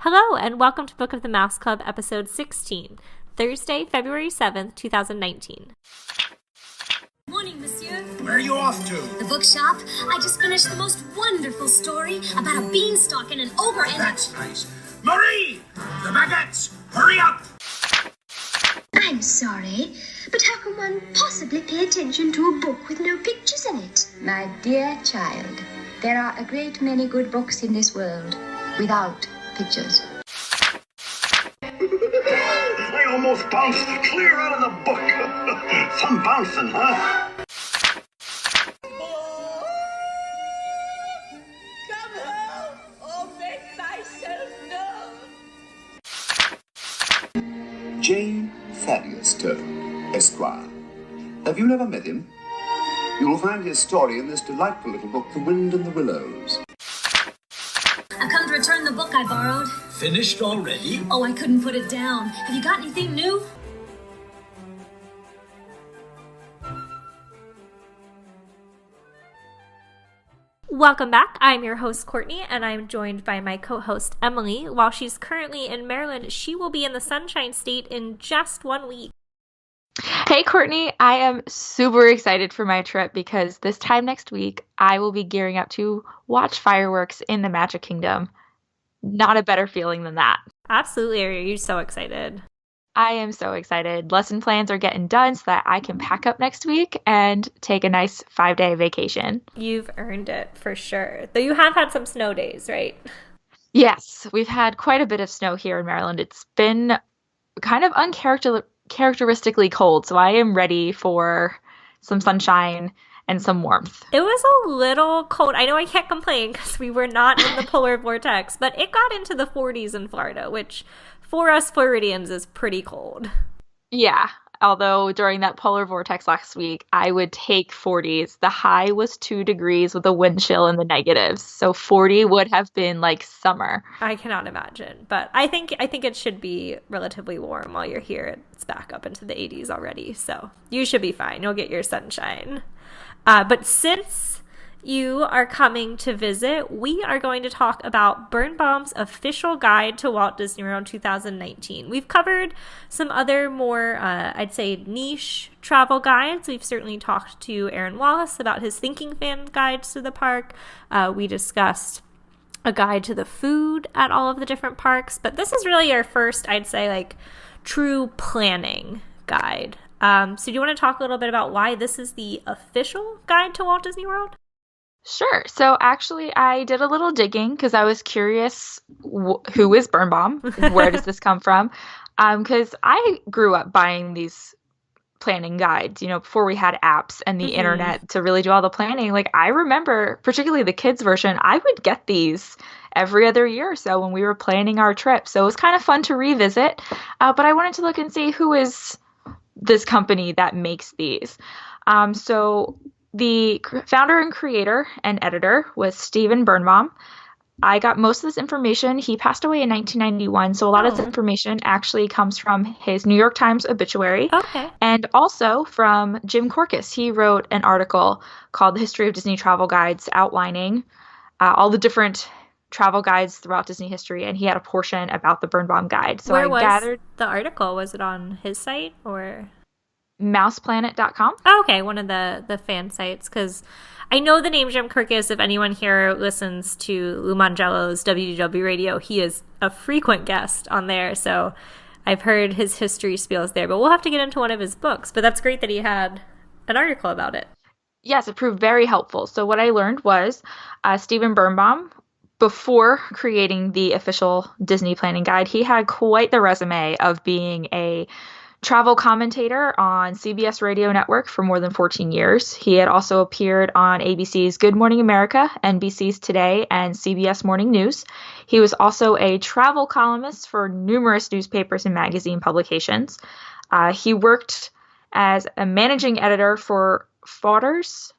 Hello, and welcome to Book of the Mouse Club, episode 16, Thursday, February 7th, 2019. Morning, monsieur. Where are you off to? The bookshop. I just finished the most wonderful story about a beanstalk and an ogre and... That's nice. Marie! The baguettes! Hurry up! I'm sorry, but how can one possibly pay attention to a book with no pictures in it? My dear child, there are a great many good books in this world without pictures. I almost bounced clear out of the book. Some bouncing, huh? Come home or make myself known. J. Thaddeus Turtle, Esquire. Have you never met him? You will find his story in this delightful little book, The Wind and the Willows. I've come to return the book I borrowed. Finished already? Oh, I couldn't put it down. Have you got anything new? Welcome back. I'm your host, Courtney, and I'm joined by my co-host, Emily. While she's currently in Maryland, she will be in the Sunshine State in just 1 week. Hey, Courtney. I am super excited for my trip because this time next week, I will be gearing up to watch fireworks in the Magic Kingdom. Not a better feeling than that. Absolutely. Are you so excited? I am so excited. Lesson plans are getting done so that I can pack up next week and take a nice 5-day vacation. You've earned it for sure. Though you have had some snow days, right? Yes, we've had quite a bit of snow here in Maryland. It's been kind of uncharacteristically cold, so I am ready for some sunshine and some warmth. It was a little cold. I know I can't complain because we were not in the polar vortex, but it got into the 40s in Florida, which for us Floridians is pretty cold. Yeah, although during that polar vortex last week, I would take 40s. The high was 2 degrees with a wind chill in the negatives, so 40 would have been like summer. I cannot imagine, but I think it should be relatively warm while you're here. It's back up into the 80s already, so you should be fine. You'll get your sunshine. But since you are coming to visit, we are going to talk about Birnbaum's official guide to Walt Disney World 2019. We've covered some other more, I'd say, niche travel guides. We've certainly talked to Aaron Wallace about his Thinking Fan guides to the park. We discussed a guide to the food at all of the different parks. But this is really our first, I'd say, like, true planning guide. So do you want to talk a little bit about why this is the official guide to Walt Disney World? Sure. So actually, I did a little digging because I was curious, who is Birnbaum? Where does this come from? Because I grew up buying these planning guides, before we had apps and the internet to really do all the planning. Like, I remember, particularly the kids version, I would get these every other year or so when we were planning our trip. So it was kind of fun to revisit. But I wanted to look and see who is this company that makes these. So the founder and creator and editor was Stephen Birnbaum. I got most of this information. He passed away in 1991, so a lot of this information actually comes from his New York Times obituary. Okay. And also from Jim Korkis. He wrote an article called The History of Disney Travel Guides outlining all the different travel guides throughout Disney history, and he had a portion about the Birnbaum guide. So Where was gathered the article? Was it on his site or mouseplanet.com? Oh, okay, one of the fan sites, because I know the name Jim Kirkus. If anyone here listens to Lou Mangello's WDW radio, he is a frequent guest on there, so I've heard his history spiels there, but we'll have to get into one of his books. But that's great that he had an article about it. Yes, it proved very helpful. So what I learned was Stephen Birnbaum, before creating the official Disney planning guide, he had quite the resume of being a travel commentator on CBS Radio Network for more than 14 years. He had also appeared on ABC's Good Morning America, NBC's Today, and CBS Morning News. He was also a travel columnist for numerous newspapers and magazine publications. He worked as a managing editor for Fodders.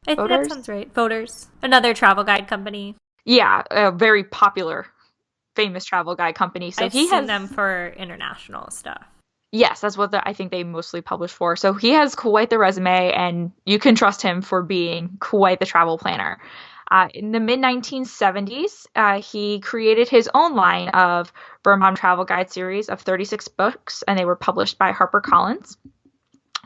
I think that sounds right. Fodders, another travel guide company. Yeah, a very popular, famous travel guide company. So I've seen them for international stuff. Yes, that's what I think they mostly publish for. So he has quite the resume, and you can trust him for being quite the travel planner. In the mid-1970s, he created his own line of Birnbaum Travel Guide series of 36 books, and they were published by HarperCollins.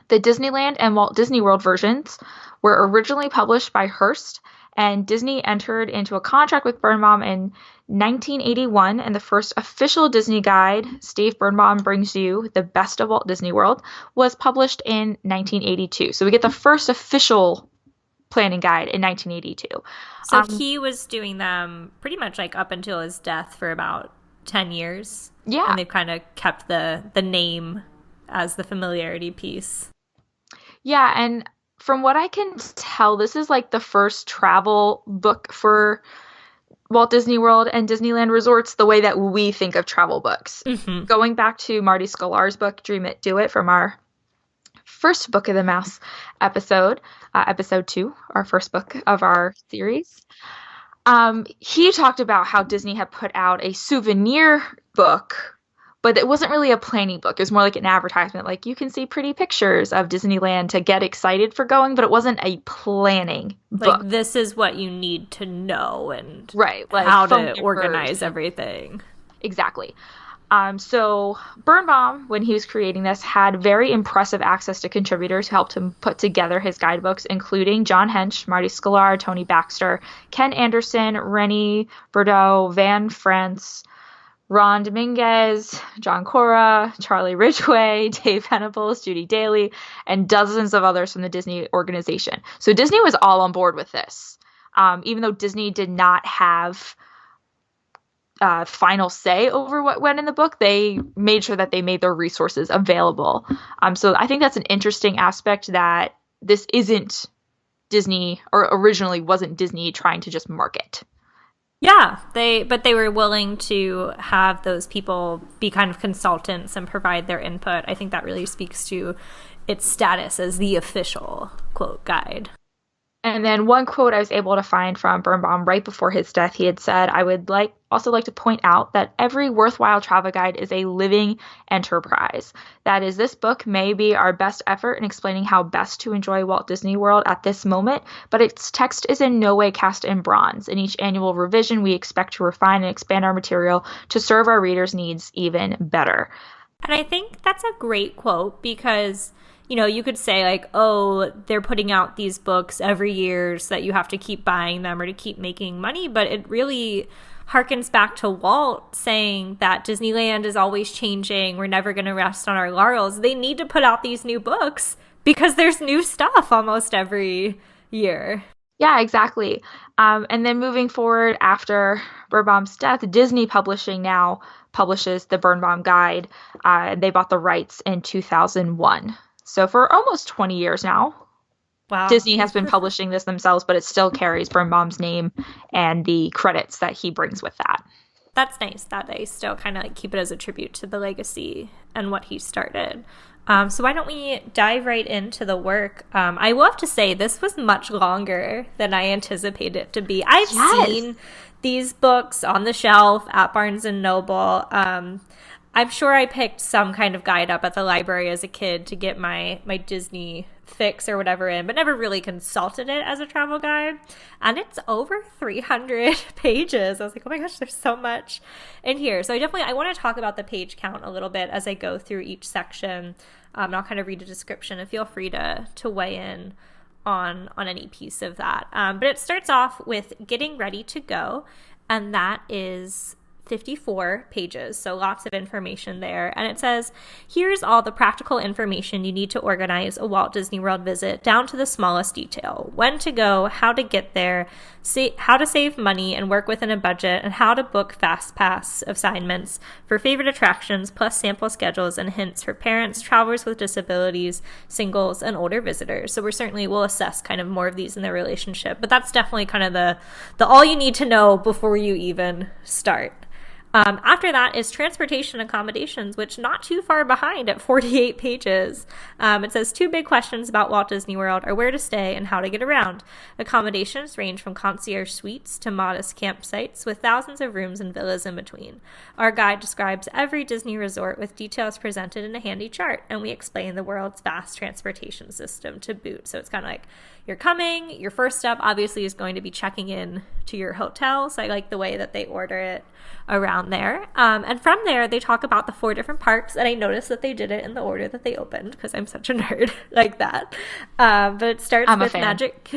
The Disneyland and Walt Disney World versions were originally published by Hearst, and Disney entered into a contract with Birnbaum in 1981, and the first official Disney guide, Steve Birnbaum Brings You the Best of Walt Disney World, was published in 1982. So we get the first official planning guide in 1982. So he was doing them pretty much like up until his death for about 10 years. Yeah. And they've kind of kept the name as the familiarity piece. Yeah, and from what I can tell, this is like the first travel book for Walt Disney World and Disneyland Resorts the way that we think of travel books. Mm-hmm. Going back to Marty Sklar's book, Dream It, Do It, from our first Book of the Mouse episode, episode 2, our first book of our series, he talked about how Disney had put out a souvenir book, but it wasn't really a planning book. It was more like an advertisement. Like, you can see pretty pictures of Disneyland to get excited for going, but it wasn't a planning book. Like, this is what you need to know and right, like how to organize everything. Exactly. So Birnbaum, when he was creating this, had very impressive access to contributors who helped him put together his guidebooks, including John Hench, Marty Sklar, Tony Baxter, Ken Anderson, Rennie Bordeaux, Van France, Ron Dominguez, John Cora, Charlie Ridgway, Dave Venables, Judy Daly, and dozens of others from the Disney organization. So Disney was all on board with this. Even though Disney did not have final say over what went in the book, they made sure that they made their resources available. So I think that's an interesting aspect, that this isn't Disney, or originally wasn't Disney trying to just market. Yeah, but they were willing to have those people be kind of consultants and provide their input. I think that really speaks to its status as the official, quote, guide. And then one quote I was able to find from Birnbaum right before his death, he had said, "I would also like to point out that every worthwhile travel guide is a living enterprise. That is, this book may be our best effort in explaining how best to enjoy Walt Disney World at this moment, but its text is in no way cast in bronze. In each annual revision, we expect to refine and expand our material to serve our readers' needs even better." And I think that's a great quote because, you know, you could say like, oh, they're putting out these books every year so that you have to keep buying them or to keep making money. But it really harkens back to Walt saying that Disneyland is always changing. We're never going to rest on our laurels. They need to put out these new books because there's new stuff almost every year. Yeah, exactly. And then moving forward after Birnbaum's death, Disney Publishing now publishes the Birnbaum Guide. They bought the rights in 2001. So for almost 20 years now, wow, Disney has been publishing this themselves, but it still carries Birnbaum's name and the credits that he brings with that. That's nice that they still kind of keep it as a tribute to the legacy and what he started. So why don't we dive right into the work? I will have to say this was much longer than I anticipated it to be. I've seen these books on the shelf at Barnes & Noble. I'm sure I picked some kind of guide up at the library as a kid to get my Disney fix or whatever in, but never really consulted it as a travel guide. And it's over 300 pages. I was like, oh my gosh, there's so much in here. So I want to talk about the page count a little bit as I go through each section. And I'll kind of read a description and feel free to weigh in on any piece of that. But it starts off with getting ready to go, and that is 54 pages, so lots of information there. And it says, here's all the practical information you need to organize a Walt Disney World visit down to the smallest detail. When to go, how to get there, how to save money and work within a budget, and how to book Fastpass assignments for favorite attractions, plus sample schedules and hints for parents, travelers with disabilities, singles, and older visitors. So we'll assess kind of more of these in their relationship, but that's definitely kind of the all you need to know before you even start. After that is transportation accommodations, which not too far behind at 48 pages. It says 2 big questions about Walt Disney World are where to stay and how to get around. Accommodations range from concierge suites to modest campsites with thousands of rooms and villas in between. Our guide describes every Disney resort with details presented in a handy chart, and we explain the world's vast transportation system to boot. So it's kind of like you're coming, your first step obviously is going to be checking in to your hotel. So I like the way that they order it around there. And from there, they talk about the 4 different parks, and I noticed that they did it in the order that they opened because I'm such a nerd like that. But it starts with Magic.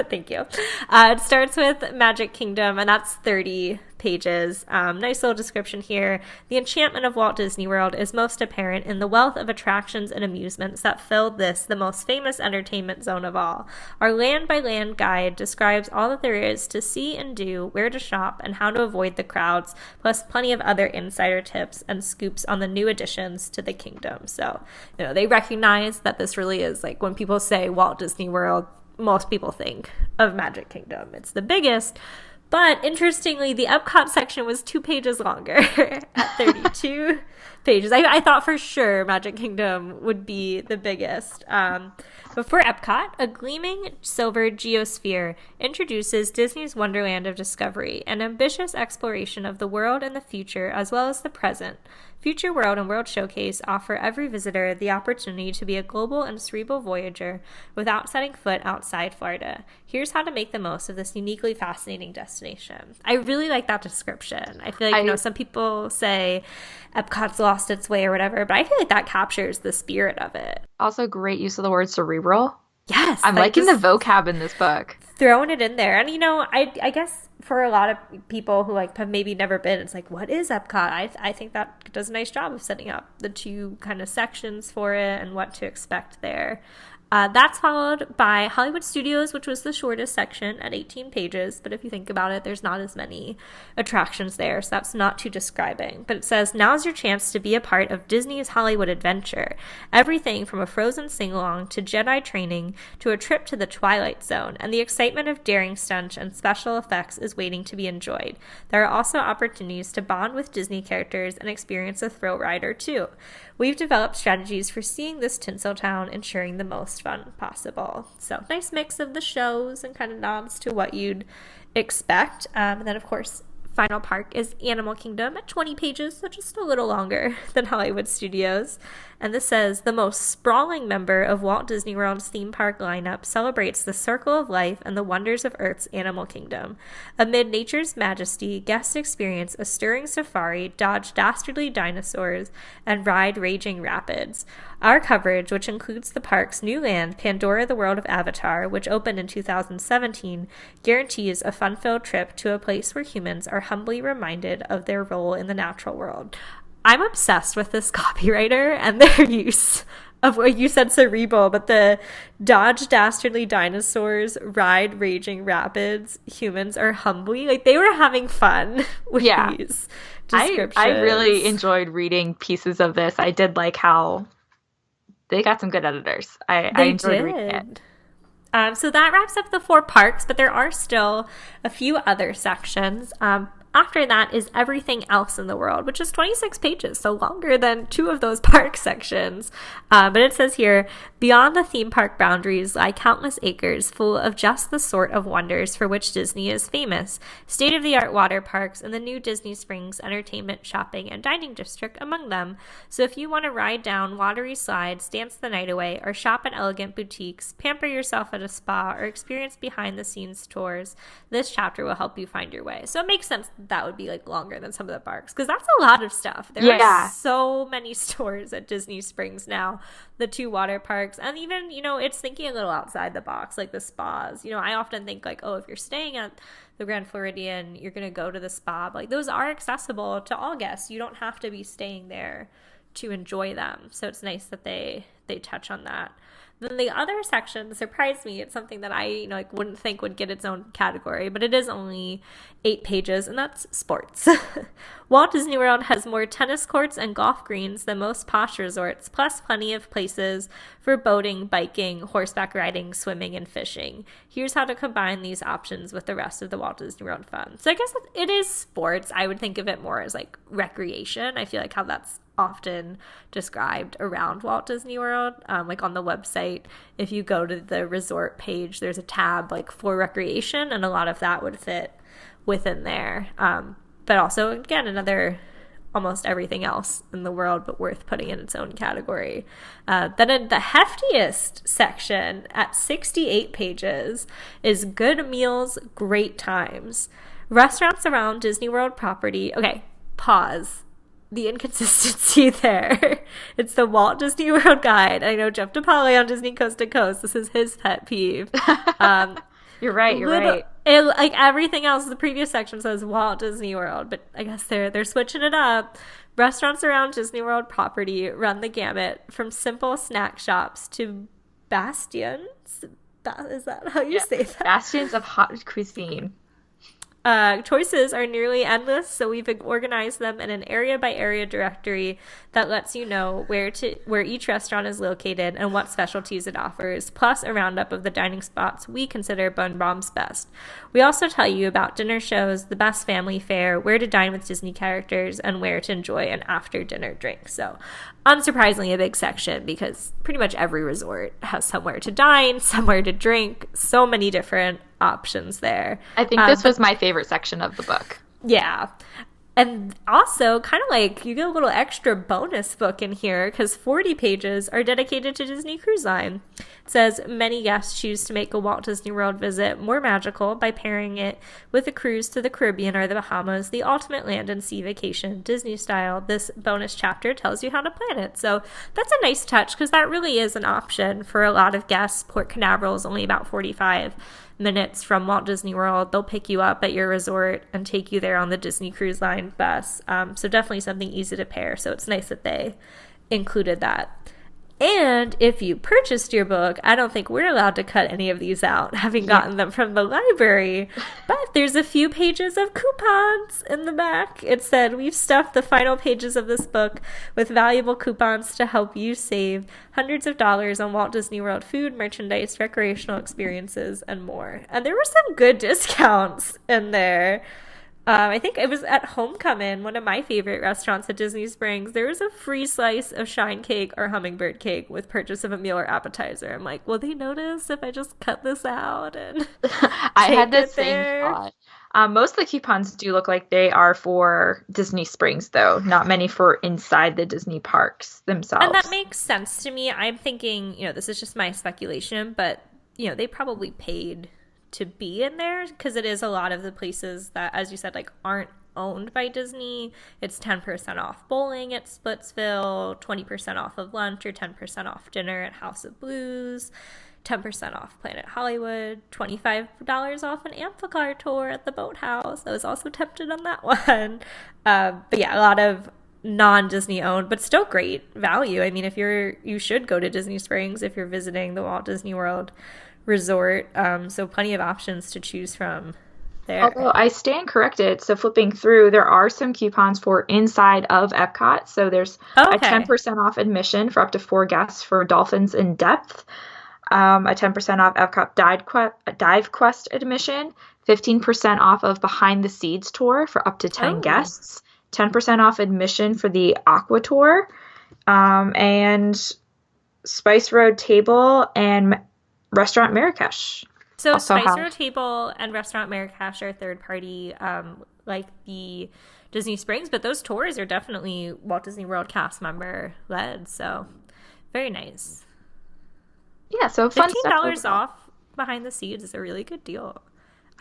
Thank you. It starts with Magic Kingdom, and that's 30 pages. Nice little description here. The enchantment of Walt Disney World is most apparent in the wealth of attractions and amusements that filled this, the most famous entertainment zone of all. Our land-by-land guide describes all that there is to see and do, where to shop, and how to avoid the crowds, plus plenty of other insider tips and scoops on the new additions to the kingdom. So, they recognize that this really is like when people say Walt Disney World, most people think of Magic Kingdom. It's the biggest. But interestingly, the Epcot section was 2 pages longer at 32 pages. I thought for sure Magic Kingdom would be the biggest. But for Epcot, a gleaming silver geosphere introduces Disney's Wonderland of Discovery, an ambitious exploration of the world and the future as well as the present. Future World and World Showcase offer every visitor the opportunity to be a global and cerebral voyager without setting foot outside Florida. Here's how to make the most of this uniquely fascinating destination. I really like that description. I feel like, some people say Epcot's lost its way or whatever, but I feel like that captures the spirit of it. Also, great use of the word cerebral. Yes. I'm liking the vocab in this book. Throwing it in there. And, I guess for a lot of people who have maybe never been, it's like, what is Epcot? I think that does a nice job of setting up the 2 kind of sections for it and what to expect there. That's followed by Hollywood Studios, which was the shortest section at 18 pages. But if you think about it, there's not as many attractions there, so that's not too describing. But it says, now's your chance to be a part of Disney's Hollywood adventure. Everything from a Frozen sing-along to Jedi training to a trip to the Twilight Zone. And the excitement of daring stunts and special effects is waiting to be enjoyed. There are also opportunities to bond with Disney characters and experience a thrill ride or 2. We've developed strategies for seeing this Tinseltown, ensuring the most fun possible. So nice mix of the shows and kind of nods to what you'd expect. And then, of course, final park is Animal Kingdom at 20 pages, so just a little longer than Hollywood Studios. And this says, the most sprawling member of Walt Disney World's theme park lineup celebrates the circle of life and the wonders of Earth's Animal Kingdom. Amid nature's majesty, guests experience a stirring safari, dodge dastardly dinosaurs, and ride raging rapids. Our coverage, which includes the park's new land, Pandora the World of Avatar, which opened in 2017, guarantees a fun-filled trip to a place where humans are humbly reminded of their role in the natural world. I'm obsessed with this copywriter and their use of what you said, cerebral, but the dodge dastardly dinosaurs, ride raging rapids, humans are humbly, they were having fun with these descriptions. I really enjoyed reading pieces of this. I did like how they got some good editors. I enjoyed reading it. So that wraps up the 4 parks, but there are still a few other sections. After that is Everything Else in the World, which is 26 pages, so longer than 2 of those park sections. But it says here, beyond the theme park boundaries lie countless acres full of just the sort of wonders for which Disney is famous. State-of-the-art water parks and the new Disney Springs entertainment, shopping, and dining district among them. So if you want to ride down watery slides, dance the night away, or shop at elegant boutiques, pamper yourself at a spa, or experience behind-the-scenes tours, this chapter will help you find your way. So it makes sense that would be longer than some of the parks, because that's a lot of stuff. There are so many stores at Disney Springs now, the 2 water parks, and even it's thinking a little outside the box, like the spas. I often think if you're staying at the Grand Floridian, you're gonna go to the spa, but those are accessible to all guests. You don't have to be staying there to enjoy them. So it's nice that they touch on that. Then the other section surprised me. It's something that I wouldn't think would get its own category, but it is only 8 pages, and that's sports. Walt Disney World has more tennis courts and golf greens than most posh resorts, plus plenty of places for boating, biking, horseback riding, swimming, and fishing. Here's how to combine these options with the rest of the Walt Disney World fun. So I guess it is sports. I would think of it more as like recreation. I feel like how that's often described around Walt Disney World. Like on the website, if you go to the resort page, there's a tab like for recreation, and a lot of that would fit within there. But also, again, another almost everything else in the world, but worth putting in its own category. Then in the heftiest section at 68 pages is good meals, great times. Restaurants around Disney World property. Okay, pause. The inconsistency there. It's the Walt Disney World Guide. I know Jeff DePaoli on Disney Coast to Coast. This is his pet peeve. You're right. Like everything else, the previous section says Walt Disney World, but I guess they're switching it up. Restaurants around Disney World property run the gamut from simple snack shops to bastions. Is that how you say that? Bastions of hot cuisine. Choices are nearly endless, so we've organized them in an area-by-area directory that lets you know where each restaurant is located and what specialties it offers, plus a roundup of the dining spots we consider Birnbaum's best. We also tell you about dinner shows, the best family fare, where to dine with Disney characters, and where to enjoy an after-dinner drink. So, unsurprisingly, a big section because pretty much every resort has somewhere to dine, somewhere to drink, so many different options there. I think this was my favorite section of the book. Yeah. And also, kind of like, you get a little extra bonus book in here because 40 pages are dedicated to Disney Cruise Line. It says, many guests choose to make a Walt Disney World visit more magical by pairing it with a cruise to the Caribbean or the Bahamas, the ultimate land and sea vacation, Disney style. This bonus chapter tells you how to plan it. So that's a nice touch because that really is an option for a lot of guests. Port Canaveral is only about 45 minutes from Walt Disney World. They'll pick you up at your resort and take you there on the Disney Cruise Line bus. So definitely something easy to pair. So it's nice that they included that. And if you purchased your book, I don't think we're allowed to cut any of these out, having gotten them from the library. But there's a few pages of coupons in the back. It said, we've stuffed the final pages of this book with valuable coupons to help you save hundreds of dollars on Walt Disney World food, merchandise, recreational experiences, and more. And there were some good discounts in there. I think it was at Homecoming, one of my favorite restaurants at Disney Springs. There was a free slice of shine cake or hummingbird cake with purchase of a meal or appetizer. I'm like, will they notice if I just cut this out? And I had the same thought. Most of the coupons do look like they are for Disney Springs, though. Not many for inside the Disney parks themselves. And that makes sense to me. I'm thinking, this is just my speculation, but, they probably paid to be in there because it is a lot of the places that, as you said, like aren't owned by Disney. It's 10% off bowling at Splitsville, 20% off of lunch or 10% off dinner at House of Blues, 10% off Planet Hollywood, $25 off an amplifier tour at the Boathouse. I was also tempted on that one. But yeah, a lot of non-Disney owned, but still great value. I mean, you should go to Disney Springs if you're visiting the Walt Disney World Resort, so plenty of options to choose from there. Although I stand corrected, so flipping through, there are some coupons for inside of Epcot. So there's a 10% off admission for up to 4 guests for Dolphins in Depth, a 10% off Epcot Dive Quest admission, 15% off of Behind the Seeds tour for up to 10 guests, 10% off admission for the Aqua tour, and Spice Road Table and Restaurant Marrakesh. So Spice Road Table and Restaurant Marrakesh are third party, like the Disney Springs, but those tours are definitely Walt Disney World cast member led. So very nice. Yeah, so fun $15 off Behind the Seeds is a really good deal.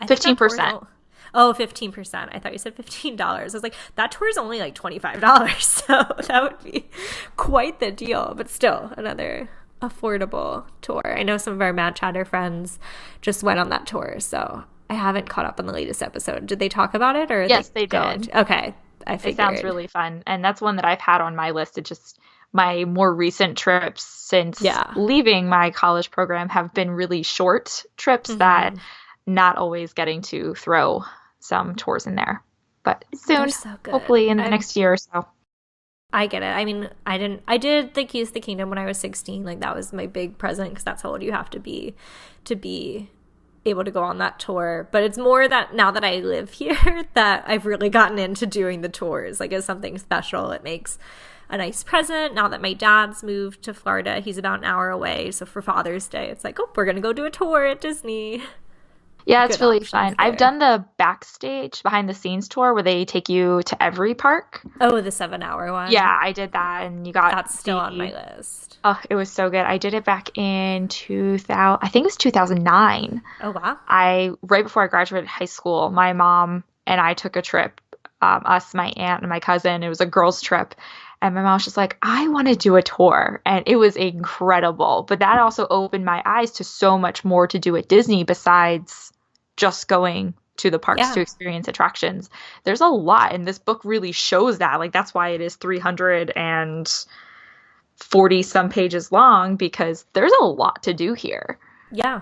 15%. Oh, 15%. I thought you said $15. I was like, that tour is only like $25. So that would be quite the deal, but still another affordable tour. I know some of our Mad Chatter friends just went on that tour, so I haven't caught up on the latest episode. Did they talk about it? Or yes, they did. Okay. I It figured. sounds really fun. And that's one that I've had on my list. It just, my more recent trips since Yeah. leaving my college program have been really short trips that not always getting to throw some tours in there. But They're soon, so good. hopefully in the next year or so. I get it. I mean, I did the Keys to the Kingdom when I was 16. Like, that was my big present because that's how old you have to be able to go on that tour. But it's more that now that I live here that I've really gotten into doing the tours. Like, it's something special. It makes a nice present. Now that my dad's moved to Florida, he's about an hour away. So for Father's Day, it's like, oh, we're going to go do a tour at Disney. Yeah, it's Good really options fun. I've there. done the backstage behind the scenes tour where they take you to every park. Oh, the 7-hour one. Yeah, I did that, and you got That's still on my list. Oh, it was so good. I did it back in 2000, I think it was 2009. Oh, wow. Right before I graduated high school, my mom and I took a trip, us, my aunt, and my cousin. It was a girls' trip. And my mom was just like, I want to do a tour. And it was incredible. But that also opened my eyes to so much more to do at Disney besides just going to the parks to experience attractions. There's a lot. And this book really shows that. Like, that's why it is 340 some pages long, because there's a lot to do here. Yeah.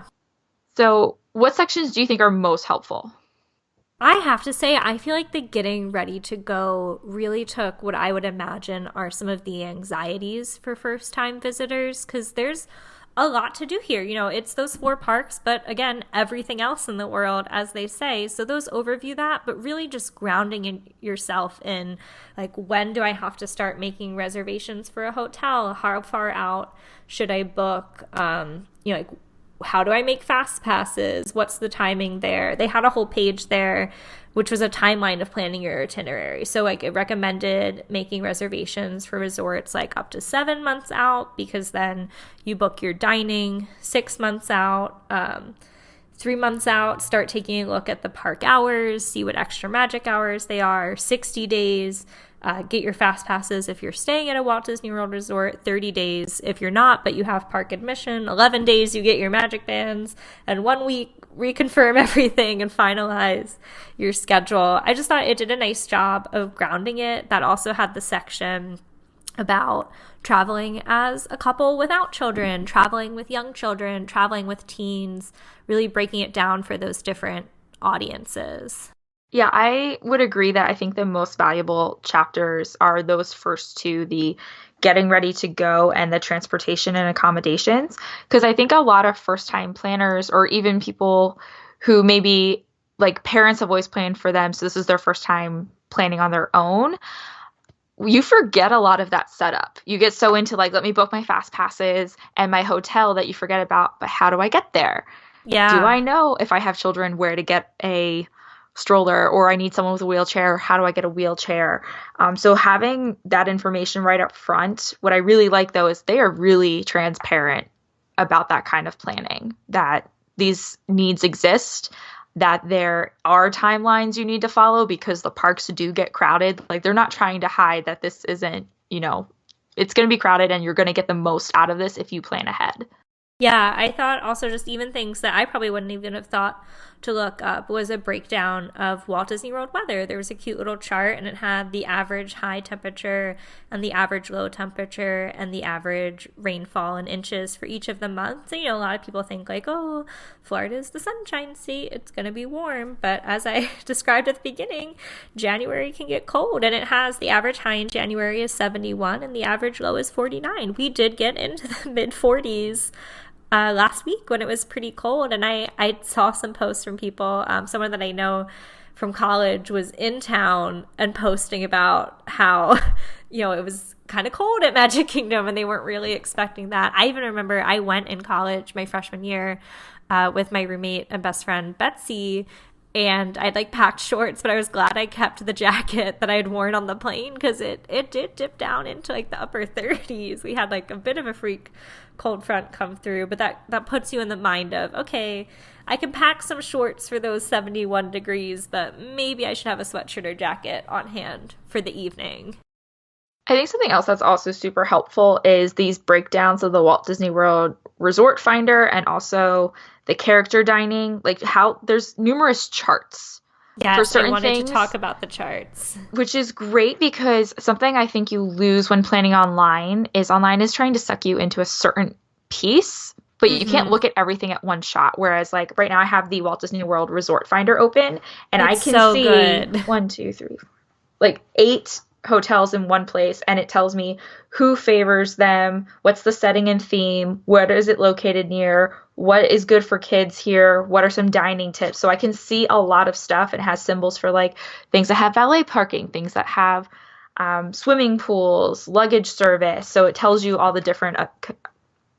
So what sections do you think are most helpful? I have to say, I feel like the getting ready to go really took what I would imagine are some of the anxieties for first-time visitors, because there's a lot to do here. You know, it's those 4 parks, but again, everything else in the world, as they say. So those overview that, but really just grounding yourself in, like, when do I have to start making reservations for a hotel? How far out should I book? Like, how do I make fast passes? What's the timing there? They had a whole page there, which was a timeline of planning your itinerary. So, like, it recommended making reservations for resorts like up to 7 months out, because then you book your dining 6 months out. 3 months out, start taking a look at the park hours, see what extra magic hours they are. 60 days, get your fast passes if you're staying at a Walt Disney World Resort. 30 days if you're not, but you have park admission. 11 days, you get your magic bands. And 1 week, reconfirm everything and finalize your schedule. I just thought it did a nice job of grounding it. That also had the section about traveling as a couple without children, traveling with young children, traveling with teens, really breaking it down for those different audiences. Yeah, I would agree that I think the most valuable chapters are those first 2, the getting ready to go and the transportation and accommodations. Because I think a lot of first-time planners, or even people who maybe, like, parents have always planned for them, so this is their first time planning on their own, you forget a lot of that setup. You get so into, like, let me book my fast passes and my hotel, that you forget about, but how do I get there? Yeah. Do I know if I have children where to get a stroller, or I need someone with a wheelchair? How do I get a wheelchair? So having that information right up front, what I really like, though, is they are really transparent about that kind of planning, that these needs exist, that there are timelines you need to follow because the parks do get crowded. Like, they're not trying to hide that this isn't, it's going to be crowded and you're going to get the most out of this if you plan ahead. Yeah, I thought also just even things that I probably wouldn't even have thought to look up was a breakdown of Walt Disney World weather. There was a cute little chart, and it had the average high temperature and the average low temperature and the average rainfall in inches for each of the months. And, a lot of people think, like, oh, Florida's the sunshine state, it's going to be warm. But as I described at the beginning, January can get cold, and it has the average high in January is 71 and the average low is 49. We did get into the mid 40s last week when it was pretty cold, and I saw some posts from people. Someone that I know from college was in town and posting about how it was kind of cold at Magic Kingdom and they weren't really expecting that. I even remember I went in college my freshman year with my roommate and best friend Betsy, and I'd packed shorts, but I was glad I kept the jacket that I had worn on the plane, because it did dip down into the upper 30s. We had a bit of a freak cold front come through, but that puts you in the mind of, okay, I can pack some shorts for those 71 degrees, but maybe I should have a sweatshirt or jacket on hand for the evening. I think something else that's also super helpful is these breakdowns of the Walt Disney World Resort Finder and also the character dining, how there's numerous charts Yes, certain I wanted things, to talk about the charts. which is great because something I think you lose when planning online is trying to suck you into a certain piece, but you can't look at everything at one shot. Whereas like right now I have the Walt Disney World Resort Finder open and I It's can so see good. 1, 2, 3, like 8 hotels in one place, and it tells me who favors them, what's the setting and theme, where is it located near, what is good for kids here, what are some dining tips. So I can see a lot of stuff. It has symbols for like things that have valet parking, things that have swimming pools, luggage service. So it tells you all the different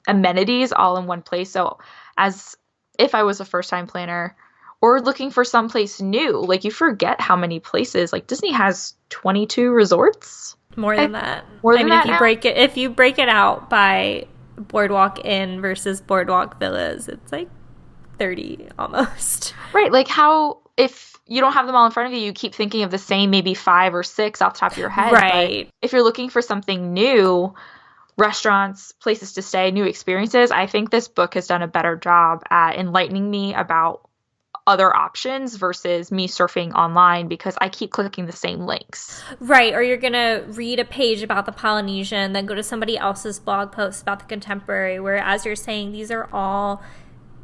amenities all in one place. So as if I was a first time planner or looking for someplace new, like you forget how many places, like Disney has 22 resorts. More than that. More than that if you break it out by Boardwalk Inn versus Boardwalk Villas, it's like 30 almost. Right. Like how, if you don't have them all in front of you, you keep thinking of the same maybe 5 or 6 off the top of your head. Right. But if you're looking for something new, restaurants, places to stay, new experiences, I think this book has done a better job at enlightening me about other options versus me surfing online because I keep clicking the same links. Right, or you're going to read a page about the Polynesian, then go to somebody else's blog post about the Contemporary, where as you're saying, these are all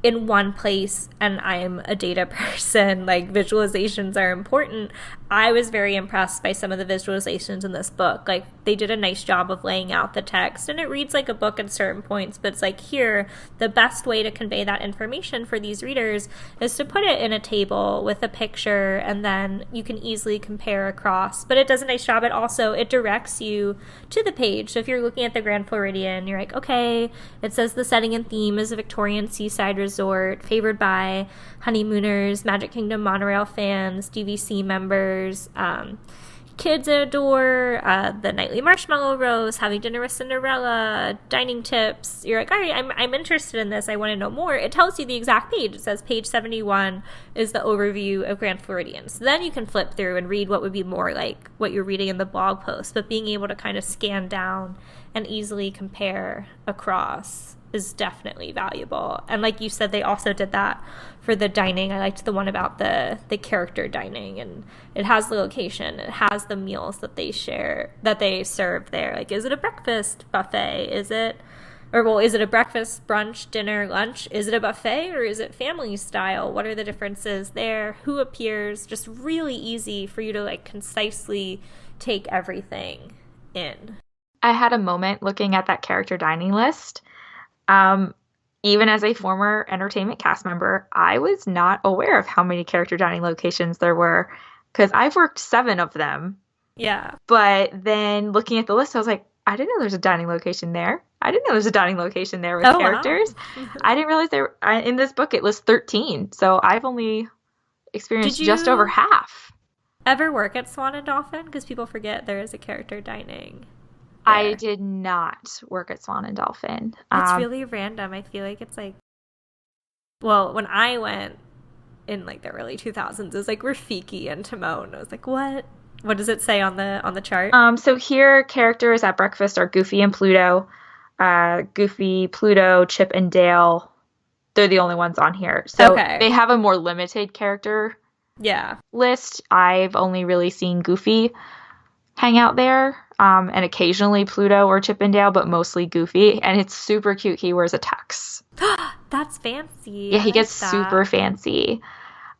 in one place, and I'm a data person, like visualizations are important. I was very impressed by some of the visualizations in this book. Like they did a nice job of laying out the text, and it reads like a book at certain points, but it's like here, the best way to convey that information for these readers is to put it in a table with a picture, and then you can easily compare across. But it does a nice job. It directs you to the page. So if you're looking at the Grand Floridian, you're like, okay, it says the setting and theme is a Victorian seaside resort favored by honeymooners, Magic Kingdom monorail fans, DVC members, kids adore the nightly marshmallow roast, having dinner with Cinderella, dining tips. You're like, all right, I'm interested in this. I want to know more. It tells you the exact page. It says page 71 is the overview of Grand Floridian. So then you can flip through and read what would be more like what you're reading in the blog post. But being able to kind of scan down and easily compare across is definitely valuable. And like you said, they also did that for the dining. I liked the one about the character dining, and it has the location, it has the meals that they serve there. Like, is it a breakfast buffet? Is it a breakfast, brunch, dinner, lunch? Is it a buffet or is it family style? What are the differences there? Who appears? Just really easy for you to like concisely take everything in. I had a moment looking at that character dining list. Even as a former entertainment cast member, I was not aware of how many character dining locations there were because I've worked 7 of them. Yeah. But then looking at the list, I was like, I didn't know there's a dining location there. I didn't know there's a dining location there with characters. Wow. I didn't realize in this book it lists 13. So I've only experienced just over half. Ever work at Swan and Dolphin? Because people forget there is a character dining. I did not work at Swan and Dolphin. It's really random. I feel like it's like, well, when I went in like the early 2000s, it was like Rafiki and Timon. I was like, what? What does it say on the chart? So here, characters at breakfast are Goofy and Pluto. Goofy, Pluto, Chip, and Dale. They're the only ones on here. So They have a more limited character list. I've only really seen Goofy hang out there. And occasionally Pluto or Chip and Dale, but mostly Goofy. And it's super cute. He wears a tux. That's fancy. Yeah, he gets super fancy.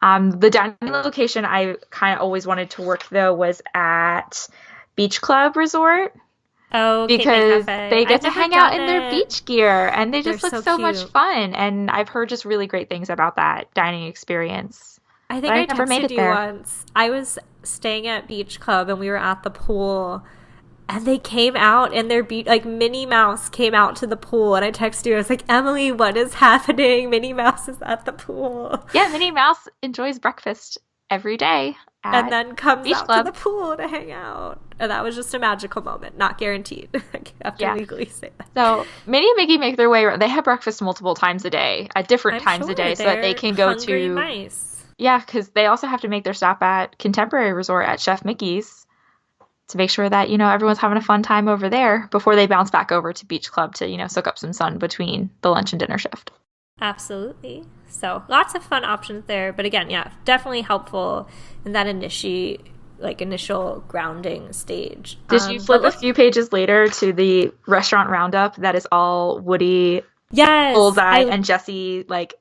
The dining location I kind of always wanted to work, though, was at Beach Club Resort. Oh, because they get to hang out in their beach gear. And they just look so much fun. And I've heard just really great things about that dining experience. I think I never made it there once. I was staying at Beach Club and we were at the pool. And they came out in their like Minnie Mouse came out to the pool, and I texted you. I was like, Emily, what is happening? Minnie Mouse is at the pool. Yeah, Minnie Mouse enjoys breakfast every day. And then comes out to the pool to hang out. And that was just a magical moment. Not guaranteed. I have to legally say that. So Minnie and Mickey make their way around. They have breakfast multiple times a day, at different times a day, so that they can go to mice. Yeah, because they also have to make their stop at Contemporary Resort at Chef Mickey's to make sure that, everyone's having a fun time over there before they bounce back over to Beach Club to, soak up some sun between the lunch and dinner shift. Absolutely. So lots of fun options there. But again, yeah, definitely helpful in that initial grounding stage. Did you flip a few pages later to the restaurant roundup that is all Woody, yes, Bullseye, and Jesse, like,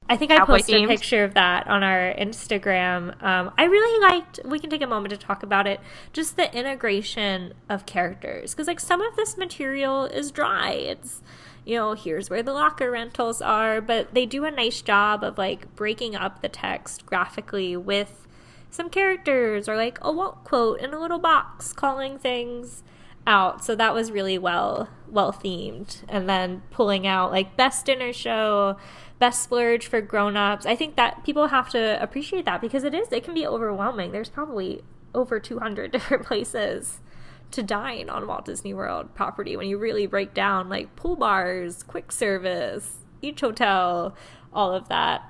I think I cowboy posted themed? a picture of that on our Instagram. I really liked, we can take a moment to talk about it, just the integration of characters. Because, like, some of this material is dry. It's, here's where the locker rentals are. But they do a nice job of, like, breaking up the text graphically with some characters or, like, a Walt quote in a little box calling things out. So that was really well themed. And then pulling out, like, best dinner show, best splurge for grown-ups. I think that people have to appreciate that because it can be overwhelming. There's probably over 200 different places to dine on Walt Disney World property when you really break down, like, pool bars, quick service, each hotel, all of that.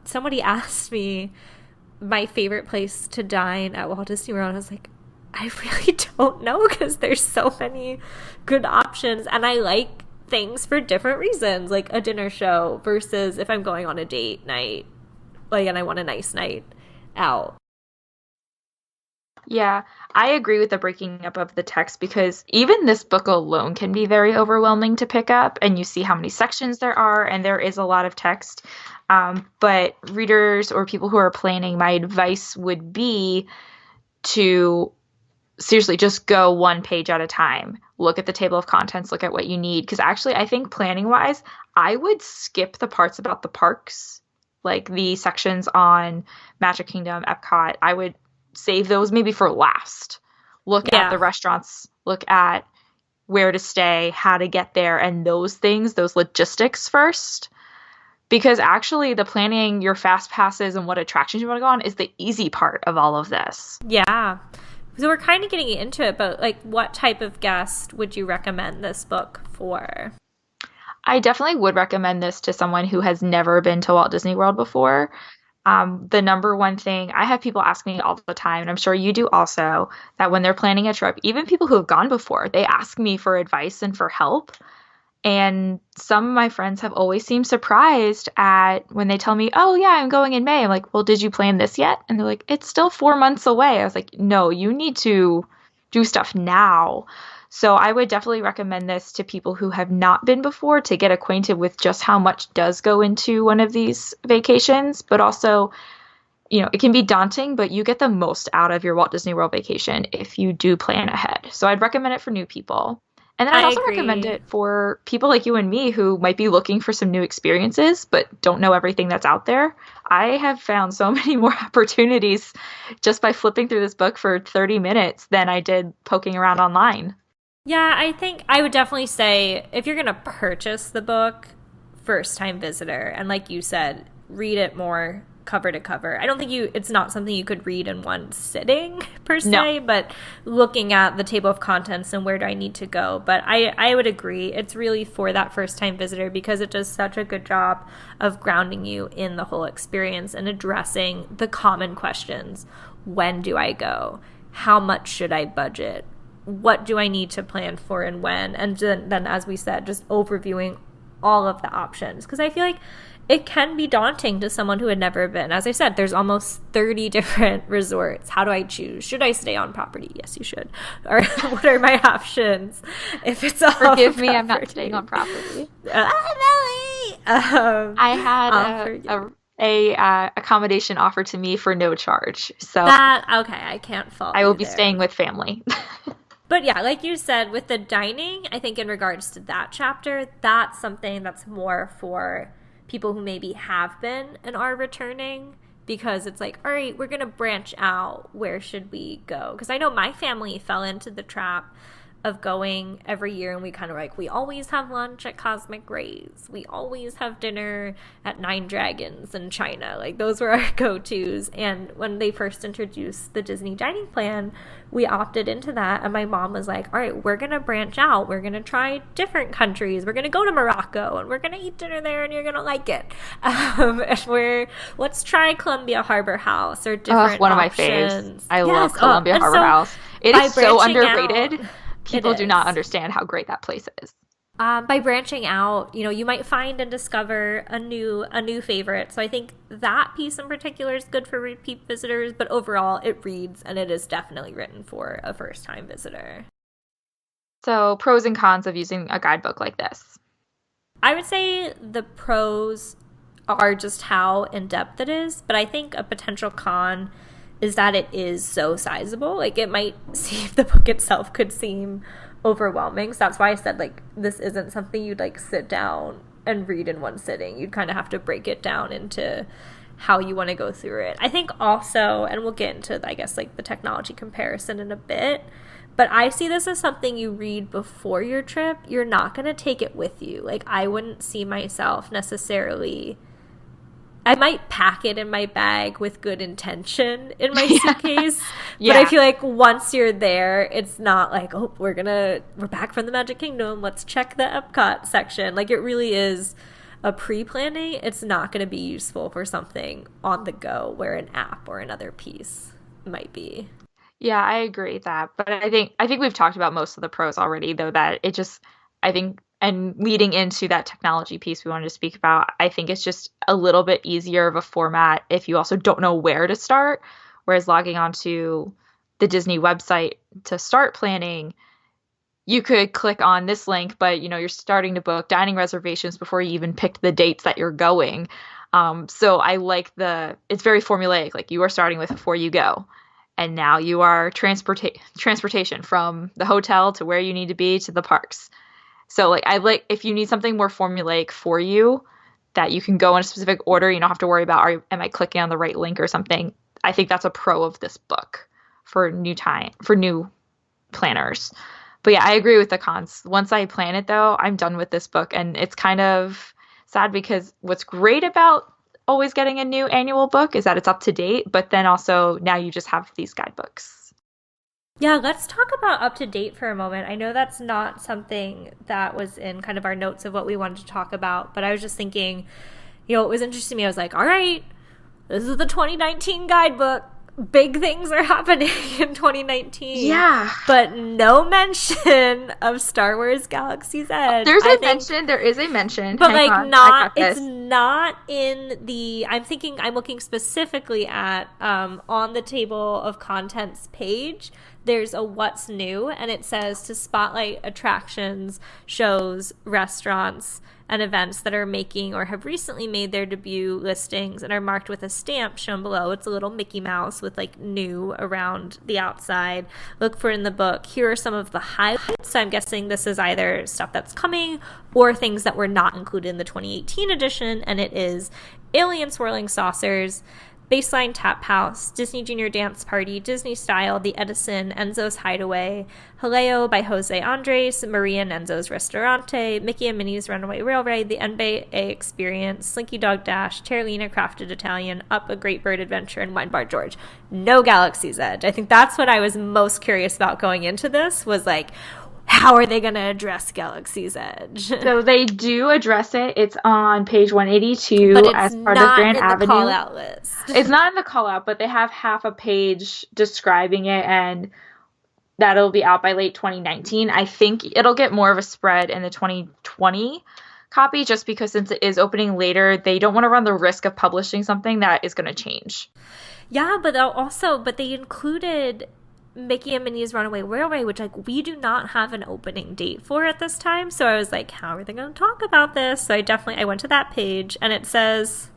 Somebody asked me my favorite place to dine at Walt Disney World. I was like, I really don't know because there's so many good options, and I like things for different reasons, like a dinner show versus if I'm going on a date night, like, and I want a nice night out. Yeah, I agree with the breaking up of the text because even this book alone can be very overwhelming to pick up, and you see how many sections there are, and there is a lot of text. But readers or people who are planning, my advice would be to seriously just go one page at a time. Look at the table of contents, look at what you need. Because actually, I think planning wise, I would skip the parts about the parks, like the sections on Magic Kingdom, Epcot. I would save those maybe for last. Look at the restaurants, look at where to stay, how to get there, and those things, those logistics first. Because actually the planning your fast passes and what attractions you want to go on is the easy part of all of this. Yeah. So we're kind of getting into it, but, like, what type of guest would you recommend this book for? I definitely would recommend this to someone who has never been to Walt Disney World before. The number one thing, I have people ask me all the time, and I'm sure you do also, that when they're planning a trip, even people who have gone before, they ask me for advice and for help. And some of my friends have always seemed surprised at when they tell me, oh, yeah, I'm going in May. I'm like, well, did you plan this yet? And they're like, it's still 4 months away. I was like, no, you need to do stuff now. So I would definitely recommend this to people who have not been before to get acquainted with just how much does go into one of these vacations. But also, it can be daunting, but you get the most out of your Walt Disney World vacation if you do plan ahead. So I'd recommend it for new people. And then I'd also recommend it for people like you and me who might be looking for some new experiences but don't know everything that's out there. I have found so many more opportunities just by flipping through this book for 30 minutes than I did poking around online. Yeah, I think I would definitely say if you're going to purchase the book, first-time visitor, and like you said, read it more cover to cover. I don't think it's not something you could read in one sitting per se, but looking at the table of contents and where do I need to go. But I would agree. It's really for that first time visitor because it does such a good job of grounding you in the whole experience and addressing the common questions. When do I go? How much should I budget? What do I need to plan for and when? And then as we said, just overviewing all of the options. Because I feel like it can be daunting to someone who had never been. As I said, there's almost 30 different resorts. How do I choose? Should I stay on property? Yes, you should. Or what are my options? If it's all Forgive me, I'm not staying on property. I had a accommodation offered to me for no charge. So I can't fault I will be there. staying with family. But yeah, like you said, with the dining, I think in regards to that chapter, that's something that's more for people who maybe have been and are returning, because it's like, all right, we're going to branch out. Where should we go? Because I know my family fell into the trap of going every year, and we kind of we always have lunch at Cosmic Rays. We always have dinner at Nine Dragons in China. Like, those were our go-tos. And when they first introduced the Disney dining plan, we opted into that. And my mom was like, all right, we're going to branch out. We're going to try different countries. We're going to go to Morocco, and we're going to eat dinner there, and you're going to like it. Let's try Columbia Harbor House or different one of my options. faves. I love Columbia Harbor House. It is so underrated. People do not understand how great that place is. By branching out, you might find and discover a new favorite. So I think that piece in particular is good for repeat visitors, but overall it reads and it is definitely written for a first-time visitor. So pros and cons of using a guidebook like this. I would say the pros are just how in-depth it is, but I think a potential con is that it is so sizable. Like, it might seem, the book itself could seem overwhelming. So that's why I said, like, this isn't something you'd, like, sit down and read in one sitting. You'd kind of have to break it down into how you want to go through it. I think also, and we'll get into, I guess, like, the technology comparison in a bit, but I see this as something you read before your trip. You're not going to take it with you. Like, I wouldn't see myself necessarily... I might pack it in my bag with good intention in my suitcase. Yeah. But I feel like once you're there, it's not like, oh, we're back from the Magic Kingdom. Let's check the Epcot section. Like, it really is a pre-planning. It's not going to be useful for something on the go where an app or another piece might be. Yeah, I agree with that. But I think we've talked about most of the pros already, though, that it just, I think, and leading into that technology piece we wanted to speak about, I think it's just a little bit easier of a format if you also don't know where to start. Whereas logging onto the Disney website to start planning, you could click on this link, but you're starting to book dining reservations before you even picked the dates that you're going. So I like it's very formulaic. Like, you are starting with before you go. And now you are transportation from the hotel to where you need to be to the parks. So, like, I like if you need something more formulaic for you that you can go in a specific order, you don't have to worry about, am I clicking on the right link or something? I think that's a pro of this book for new planners. But yeah, I agree with the cons. Once I plan it, though, I'm done with this book. And it's kind of sad because what's great about always getting a new annual book is that it's up to date. But then also now you just have these guidebooks. Yeah, let's talk about up to date for a moment. I know that's not something that was in kind of our notes of what we wanted to talk about, but I was just thinking, it was interesting to me. I was like, all right, this is the 2019 guidebook. Big things are happening in 2019. Yeah. But no mention of Star Wars Galaxy's Edge. There is a mention. But it's not in the, I'm looking specifically at, on the table of contents page, there's a what's new, and it says to spotlight attractions, shows, restaurants, and events that are making or have recently made their debut listings and are marked with a stamp shown below. It's a little Mickey Mouse with, like, new around the outside. Look for it in the book. Here are some of the highlights. So I'm guessing this is either stuff that's coming or things that were not included in the 2018 edition, and it is Alien Swirling Saucers, Baseline Tap House, Disney Junior Dance Party, Disney Style, The Edison, Enzo's Hideaway, Jaleo by Jose Andres, Maria and Enzo's Restaurante, Mickey and Minnie's Runaway Railway, The NBA Experience, Slinky Dog Dash, Terralina Crafted Italian, Up a Great Bird Adventure, and Wine Bar George. No Galaxy's Edge. I think that's what I was most curious about going into this, was like, how are they going to address Galaxy's Edge? So they do address it. It's on page 182 but it's as part of Grand Avenue. It's not in the call-out list. It's not in the call-out, but they have half a page describing it, and that'll be out by late 2019. I think it'll get more of a spread in the 2020 copy, just because since it is opening later, they don't want to run the risk of publishing something that is going to change. Yeah, but they included Mickey and Minnie's Runaway Railway, which, like, we do not have an opening date for at this time. So I was like, how are they going to talk about this? So I went to that page, and it says,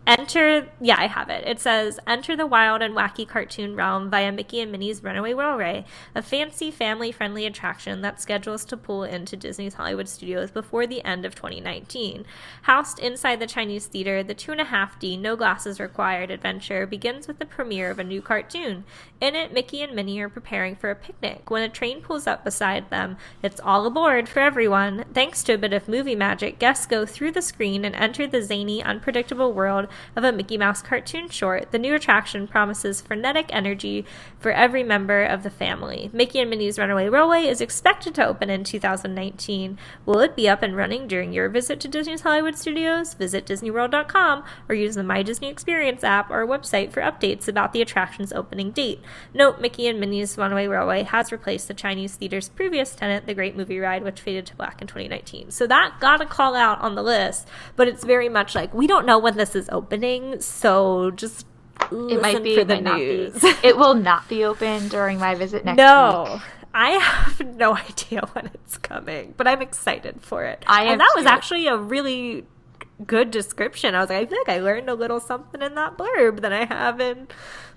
I have it. It says, enter the wild and wacky cartoon realm via Mickey and Minnie's Runaway Railway, a fancy family-friendly attraction that schedules to pull into Disney's Hollywood Studios before the end of 2019. Housed inside the Chinese Theater, the 2.5D, no glasses required adventure begins with the premiere of a new cartoon. In it, Mickey and Minnie are preparing for a picnic. When a train pulls up beside them, it's all aboard for everyone. Thanks to a bit of movie magic, guests go through the screen and enter the zany, unpredictable world of a Mickey Mouse cartoon short, the new attraction promises frenetic energy for every member of the family. Mickey and Minnie's Runaway Railway is expected to open in 2019. Will it be up and running during your visit to Disney's Hollywood Studios? Visit DisneyWorld.com or use the My Disney Experience app or website for updates about the attraction's opening date. Note, Mickey and Minnie's Runaway Railway has replaced the Chinese theater's previous tenant, the Great Movie Ride, which faded to black in 2019. So that got a call out on the list, but it's very much like, we don't know when this is opening, so just listen for the news. It will not be open during my visit next week. No, I have no idea when it's coming, but I'm excited for it. And that was actually a really good description. I was like, I feel like I learned a little something in that blurb than I have in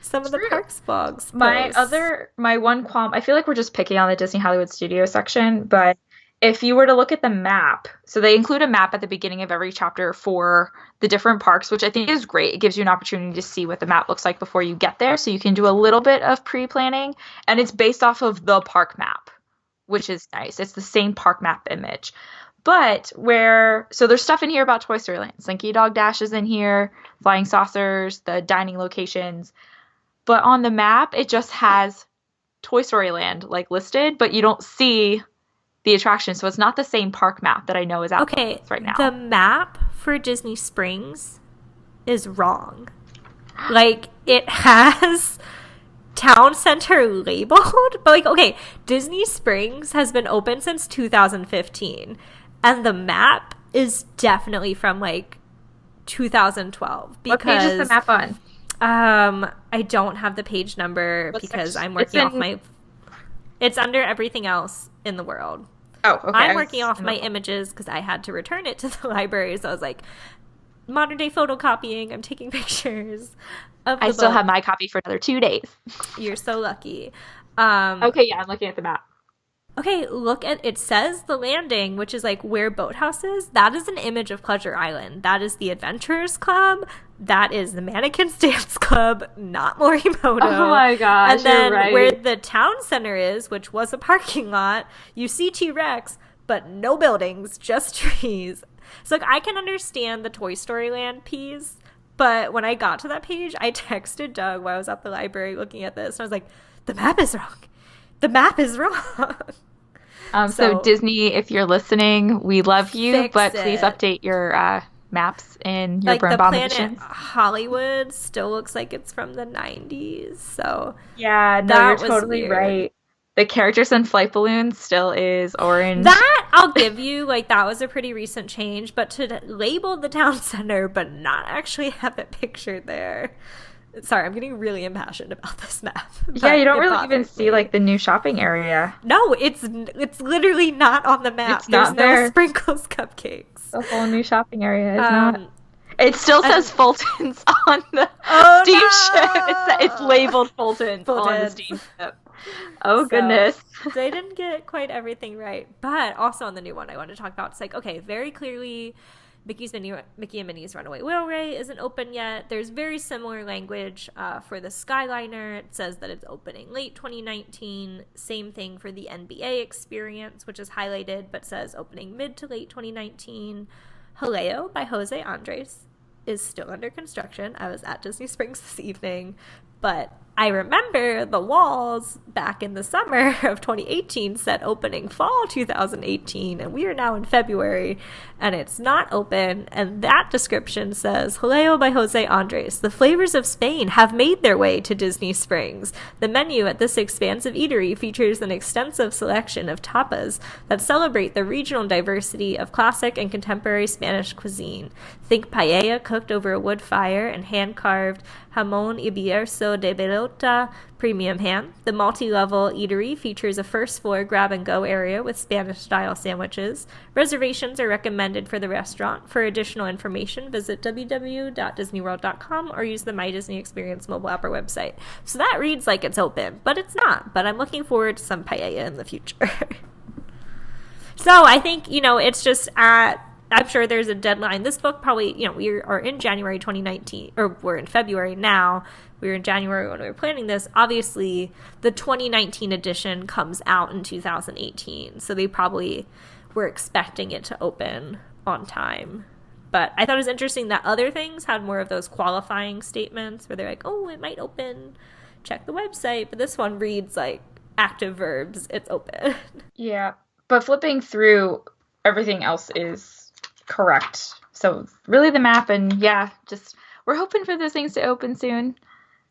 some of the Parks blogs. My one qualm, I feel like we're just picking on the Disney Hollywood Studio section, but if you were to look at the map, so they include a map at the beginning of every chapter for the different parks, which I think is great. It gives you an opportunity to see what the map looks like before you get there, so you can do a little bit of pre-planning, and it's based off of the park map, which is nice. It's the same park map image. But so there's stuff in here about Toy Story Land. Slinky Dog Dash is in here, Flying Saucers, the dining locations. But on the map, it just has Toy Story Land like listed, but you don't see the attraction. So it's not the same park map that I know is out there right now. The map for Disney Springs is wrong. Like, it has Town Center labeled, but Disney Springs has been open since 2015. And the map is definitely from 2012. What page is the map on? I don't have the page number because I'm working off my. It's under everything else in the world. Oh, okay. I'm working off my images because I had to return it to the library. So I was like, modern day photocopying. I'm taking pictures of the I still have my copy for another 2 days. You're so lucky. Okay, yeah, I'm looking at the map. Okay, it says the landing, which is where Boathouse is. That is an image of Pleasure Island. That is the Adventurers Club. That is the Mannequins Dance Club, not Morimoto. Oh my gosh, and then you're right. Where the town center is, which was a parking lot, you see T-Rex, but no buildings, just trees. So I can understand the Toy Story Land piece, but when I got to that page, I texted Doug while I was at the library looking at this, and I was like, the map is wrong. The map is wrong. So Disney, if you're listening, we love you, but please update your maps in your Birnbaum editions. Hollywood still looks like it's from the 90s. So yeah, no, you're totally right. The characters in Flight Balloon still is orange. That I'll give you, that was a pretty recent change, but to label the town center but not actually have it pictured there. Sorry, I'm getting really impassioned about this map. Yeah, you don't really even see the new shopping area. No, it's literally not on the map. There's no Sprinkles cupcakes. The whole new shopping area is not. It still says Fulton's on the steamship. It's labeled Fulton's on the steamship. Oh, goodness. They didn't get quite everything right. But also on the new one I want to talk about, it's very clearly Mickey and Minnie's Runaway Railway isn't open yet. There's very similar language for the Skyliner. It says that it's opening late 2019. Same thing for the NBA Experience, which is highlighted but says opening mid to late 2019. Jaleo by Jose Andres is still under construction. I was at Disney Springs this evening, but I remember the walls back in the summer of 2018 said opening fall 2018, and we are now in February, and it's not open, and that description says, Jaleo by Jose Andres. The flavors of Spain have made their way to Disney Springs. The menu at this expansive eatery features an extensive selection of tapas that celebrate the regional diversity of classic and contemporary Spanish cuisine. Think paella cooked over a wood fire and hand-carved jamón ibierzo de Belota premium ham. The multi-level eatery features a first-floor grab-and-go area with Spanish-style sandwiches. Reservations are recommended for the restaurant. For additional information, visit www.disneyworld.com or use the My Disney Experience mobile app or website. So that reads like it's open, but it's not. But I'm looking forward to some paella in the future. So I think, it's just I'm sure there's a deadline. This book probably, we are in January 2019, or we're in February now. We were in January when we were planning this. Obviously, the 2019 edition comes out in 2018, so they probably were expecting it to open on time. But I thought it was interesting that other things had more of those qualifying statements where they're like, oh, it might open, check the website. But this one reads like active verbs, it's open. Yeah, but flipping through, everything else is correct. So really the map, and yeah, just we're hoping for those things to open soon.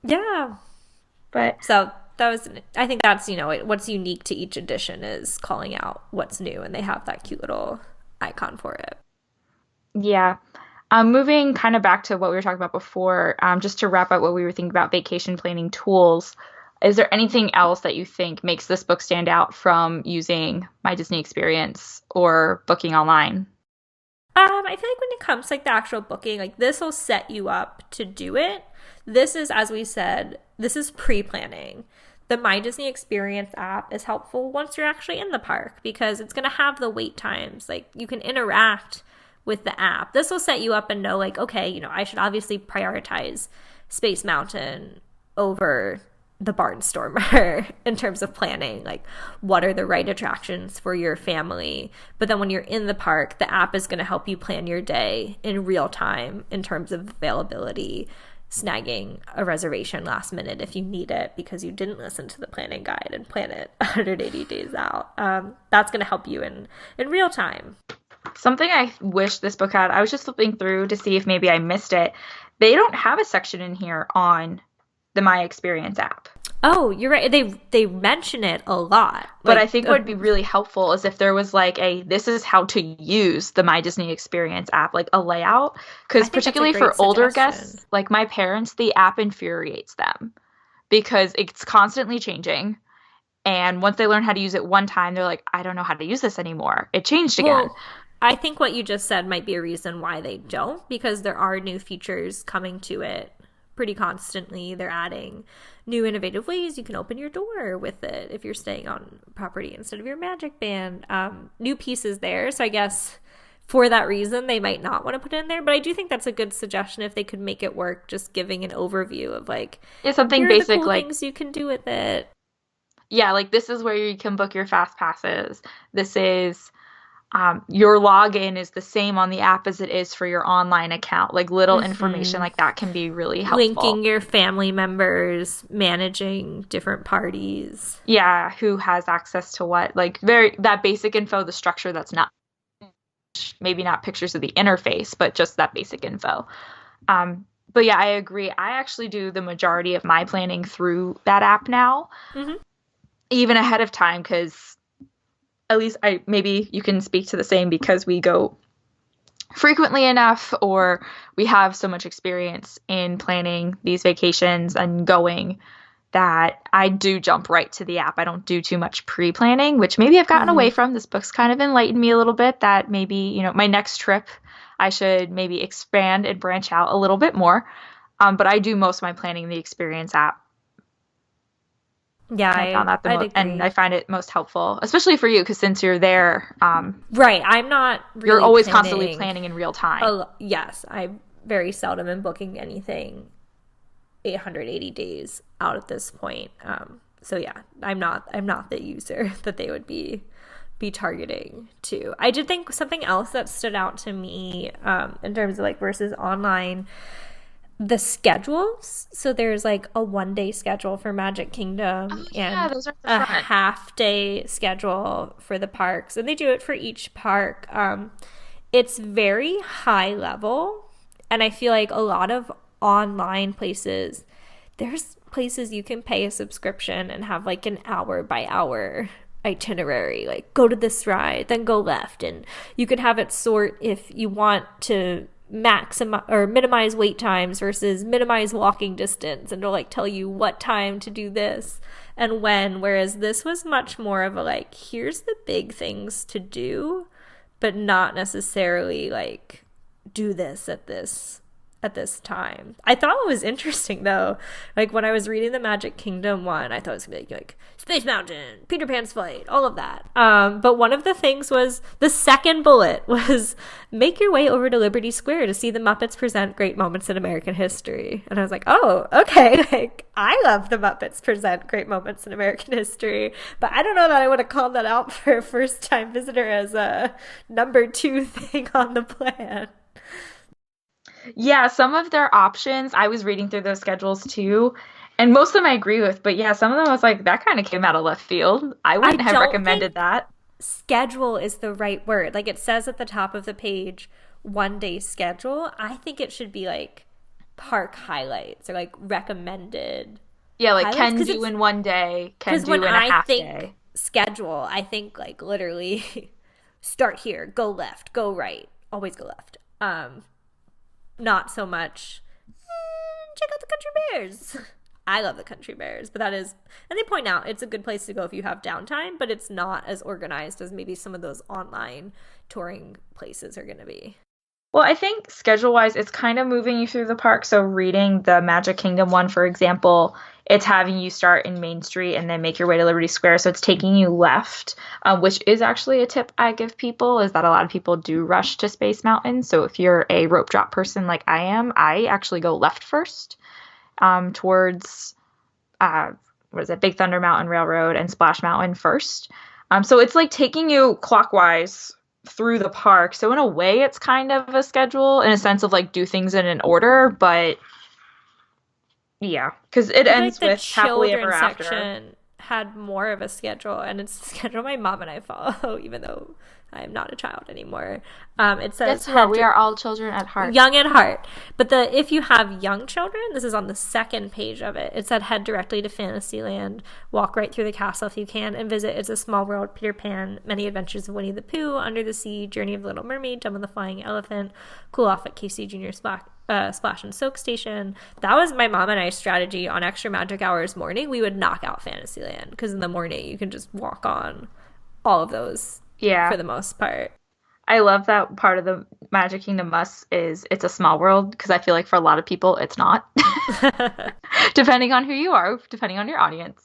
Yeah. But so that was, I think that's, what's unique to each edition is calling out what's new, and they have that cute little icon for it. Yeah. Moving kind of back to what we were talking about before, just to wrap up what we were thinking about vacation planning tools, is there anything else that you think makes this book stand out from using My Disney Experience or booking online? I feel like when it comes to like the actual booking, like this will set you up to do it. This is, as we said, this is pre-planning. The My Disney Experience app is helpful once you're actually in the park because it's going to have the wait times. Like you can interact with the app. This will set you up and know like, okay, I should obviously prioritize Space Mountain over the Barnstormer in terms of planning, like what are the right attractions for your family. But then when you're in the park, the app is going to help you plan your day in real time in terms of availability, snagging a reservation last minute if you need it because you didn't listen to the planning guide and plan it 180 days out. That's going to help you in real time. Something I wish this book had, I was just flipping through to see if maybe I missed it. They don't have a section in here on the My Experience app. Oh, you're right. They mention it a lot. But I think what would be really helpful is if there was like this is how to use the My Disney Experience app, like a layout. Because particularly for older guests, like my parents, the app infuriates them because it's constantly changing. And once they learn how to use it one time, they're like, I don't know how to use this anymore. It changed again. Well, I think what you just said might be a reason why they don't, because there are new features coming to it pretty constantly. They're adding new innovative ways you can open your door with it if you're staying on property instead of your magic band. New pieces there. So I guess for that reason, they might not want to put it in there. But I do think that's a good suggestion if they could make it work, just giving an overview of like, something basic, the cool like things you can do with it. Yeah, like this is where you can book your fast passes. This is your login is the same on the app as it is for your online account. Like little information like that can be really helpful. Linking your family members, managing different parties. Yeah, who has access to what? Like that basic info, the structure that's not, maybe not pictures of the interface, but just that basic info. But yeah, I agree. I actually do the majority of my planning through that app now, even ahead of time, because at least maybe you can speak to the same because we go frequently enough or we have so much experience in planning these vacations and going that I do jump right to the app. I don't do too much pre-planning, which maybe I've gotten away from. This book's kind of enlightened me a little bit that maybe, my next trip I should maybe expand and branch out a little bit more. But I do most of my planning in the Experience app. Yeah, I found that and I find it most helpful, especially for you, because since you're there, right? I'm not. Really you're always constantly planning in real time. Yes, I very seldom am booking anything 880 days out at this point. So yeah, I'm not the user that they would be targeting to. I did think something else that stood out to me in terms of like versus online. The schedules. So there's like a 1-day schedule for Magic Kingdom and those are a half-day schedule for the parks. And they do it for each park. It's very high level. And I feel like a lot of online places, there's places you can pay a subscription and have like an hour by hour itinerary, like go to this ride, then go left. And you can have it sort if you want to maximize or minimize wait times versus minimize walking distance, and it'll like tell you what time to do this and when, whereas this was much more of a like, here's the big things to do, but not necessarily like do this at this time. I thought it was interesting though, like when I was reading the Magic Kingdom one, I thought it was gonna be like Space Mountain, Peter Pan's Flight, all of that. But one of the things was, the second bullet was, make your way over to Liberty Square to see the Muppets present great moments in American history. And I was like, oh, okay, like I love the Muppets present great moments in American history, but I don't know that I would have called that out for a first time visitor as a number 2 thing on the plan. Yeah, some of their options, I was reading through those schedules too, and most of them I agree with, but yeah, some of them I was like, that kind of came out of left field. I I wouldn't have don't recommended think that. schedule is the right word. Like it says at the top of the page, 1 day schedule. I think it should be like park highlights or like recommended Yeah, like highlights. can do in 1 day, can Because do when in a I half think day. schedule, I think like literally start here, go left, go right, always go left. Not so much check out the country bears. I love the country bears, but that is, and they point out it's a good place to go if you have downtime, but it's not as organized as maybe some of those online touring places are going to be. Well, I think schedule-wise, it's kind of moving you through the park. So reading the Magic Kingdom one, for example, it's having you start in Main Street and then make your way to Liberty Square. So it's taking you left, which is actually a tip I give people, is that a lot of people do rush to Space Mountain. So if you're a rope drop person like I am, I actually go left first, towards what is it, Big Thunder Mountain Railroad and Splash Mountain first. So it's like taking you clockwise through the park. So in a way, it's kind of a schedule in a sense of like do things in an order, but yeah, because it I feel ends like the with happily ever children's after. section had more of a schedule, and it's the schedule my mom and I follow, even though I am not a child anymore. It says Guess what? We are all children at heart. young at heart. But if you have young children, this is on the second page of it. It said head directly to Fantasyland, walk right through the castle if you can, and visit It's a Small World, Peter Pan, Many Adventures of Winnie the Pooh, Under the Sea, Journey of the Little Mermaid, Jump on the Flying Elephant, cool off at KC Junior Splash and Soak Station. That was my mom and I's strategy on Extra Magic Hours morning. We would knock out Fantasyland because in the morning you can just walk on all of those. Yeah. For the most part. I love that part of the Magic Kingdom must is it's a small world, because I feel like for a lot of people it's not. Depending on who you are, depending on your audience.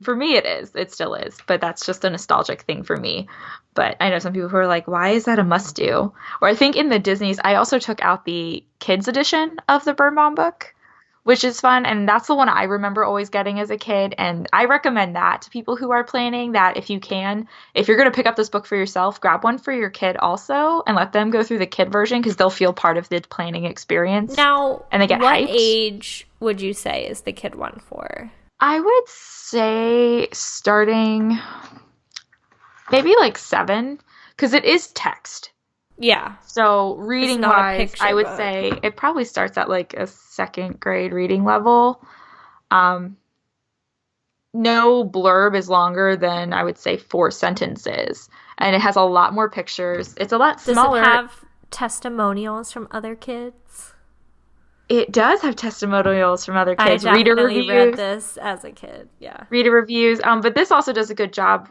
For me it is. It still is. But that's just a nostalgic thing for me. But I know some people who are like, why is that a must do? Or I think in the Disneys, I also took out the kids edition of the Birnbaum book, which is fun. And that's the one I remember always getting as a kid. And I recommend that to people who are planning, that if you can, if you're going to pick up this book for yourself, grab one for your kid also and let them go through the kid version, because they'll feel part of the planning experience. Now, and they get what hyped. age would you say is the kid one for? I would say starting maybe like 7, because it is text. Yeah. So reading wise, I would book. say it probably starts at like a 2nd grade reading level. No blurb is longer than, I would say, 4 sentences. And it has a lot more pictures. It's a lot smaller. Does it have testimonials from other kids? It does have testimonials from other kids. I Reader definitely reviews. read this as a kid. Yeah. Reader reviews. But this also does a good job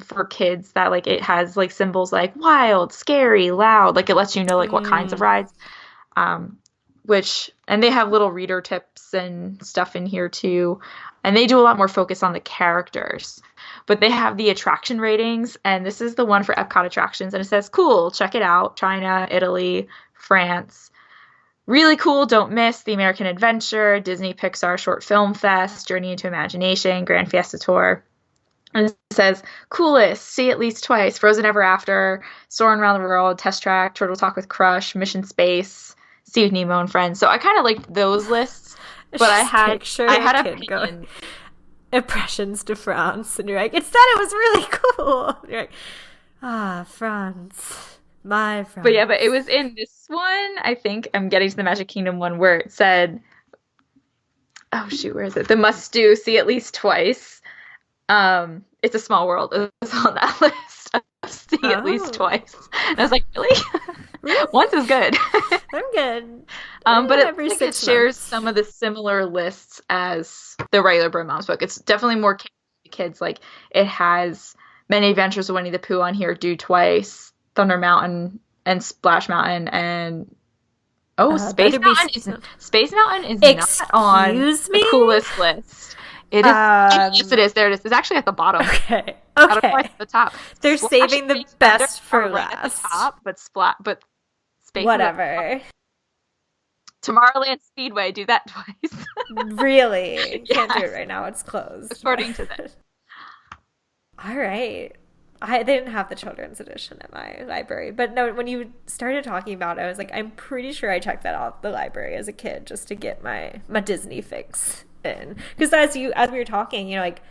for kids, that like it has like symbols like wild, scary, loud. Like it lets you know like what kinds of rides. And they have little reader tips and stuff in here too. And they do a lot more focus on the characters. But they have the attraction ratings, and this is the one for Epcot attractions, and it says, cool, check it out. China, Italy, France. Really cool, don't miss the American Adventure, Disney Pixar Short Film Fest, Journey into Imagination, Grand Fiesta Tour. And it says, coolest, see at least twice, Frozen Ever After, Soarin' Around the World, Test Track, Turtle Talk with Crush, Mission Space, See with Nemo and Friends. So I kind of liked those lists, but I had opinions. Going, impressions to France, and you're like, it said it was really cool. And you're like, France. My friend. But yeah, but it was in this one, I think, I'm getting to the Magic Kingdom one, where it said, oh shoot, where is it? The must do, see at least twice. It's a Small World. It was on that list of see at least twice. And I was like, really? Once is good. I'm good. But it shares some of the similar lists as the regular Birnbaum's book. It's definitely more kids. Like it has Many Adventures of Winnie the Pooh on here, do twice. Thunder Mountain and Splash Mountain and Space Mountain is not on the coolest list. It is. Yes, it is. There it is. It's actually at the bottom. Okay. At the top. They're saving the best for last. At the top, but Space. Whatever. Tomorrowland Speedway, do that twice. Really? Can't do it right now. It's closed. According to this. All right. They didn't have the children's edition at my library. But no, when you started talking about it, I was like, I'm pretty sure I checked that out at the library as a kid just to get my Disney fix in. Because as we were talking, like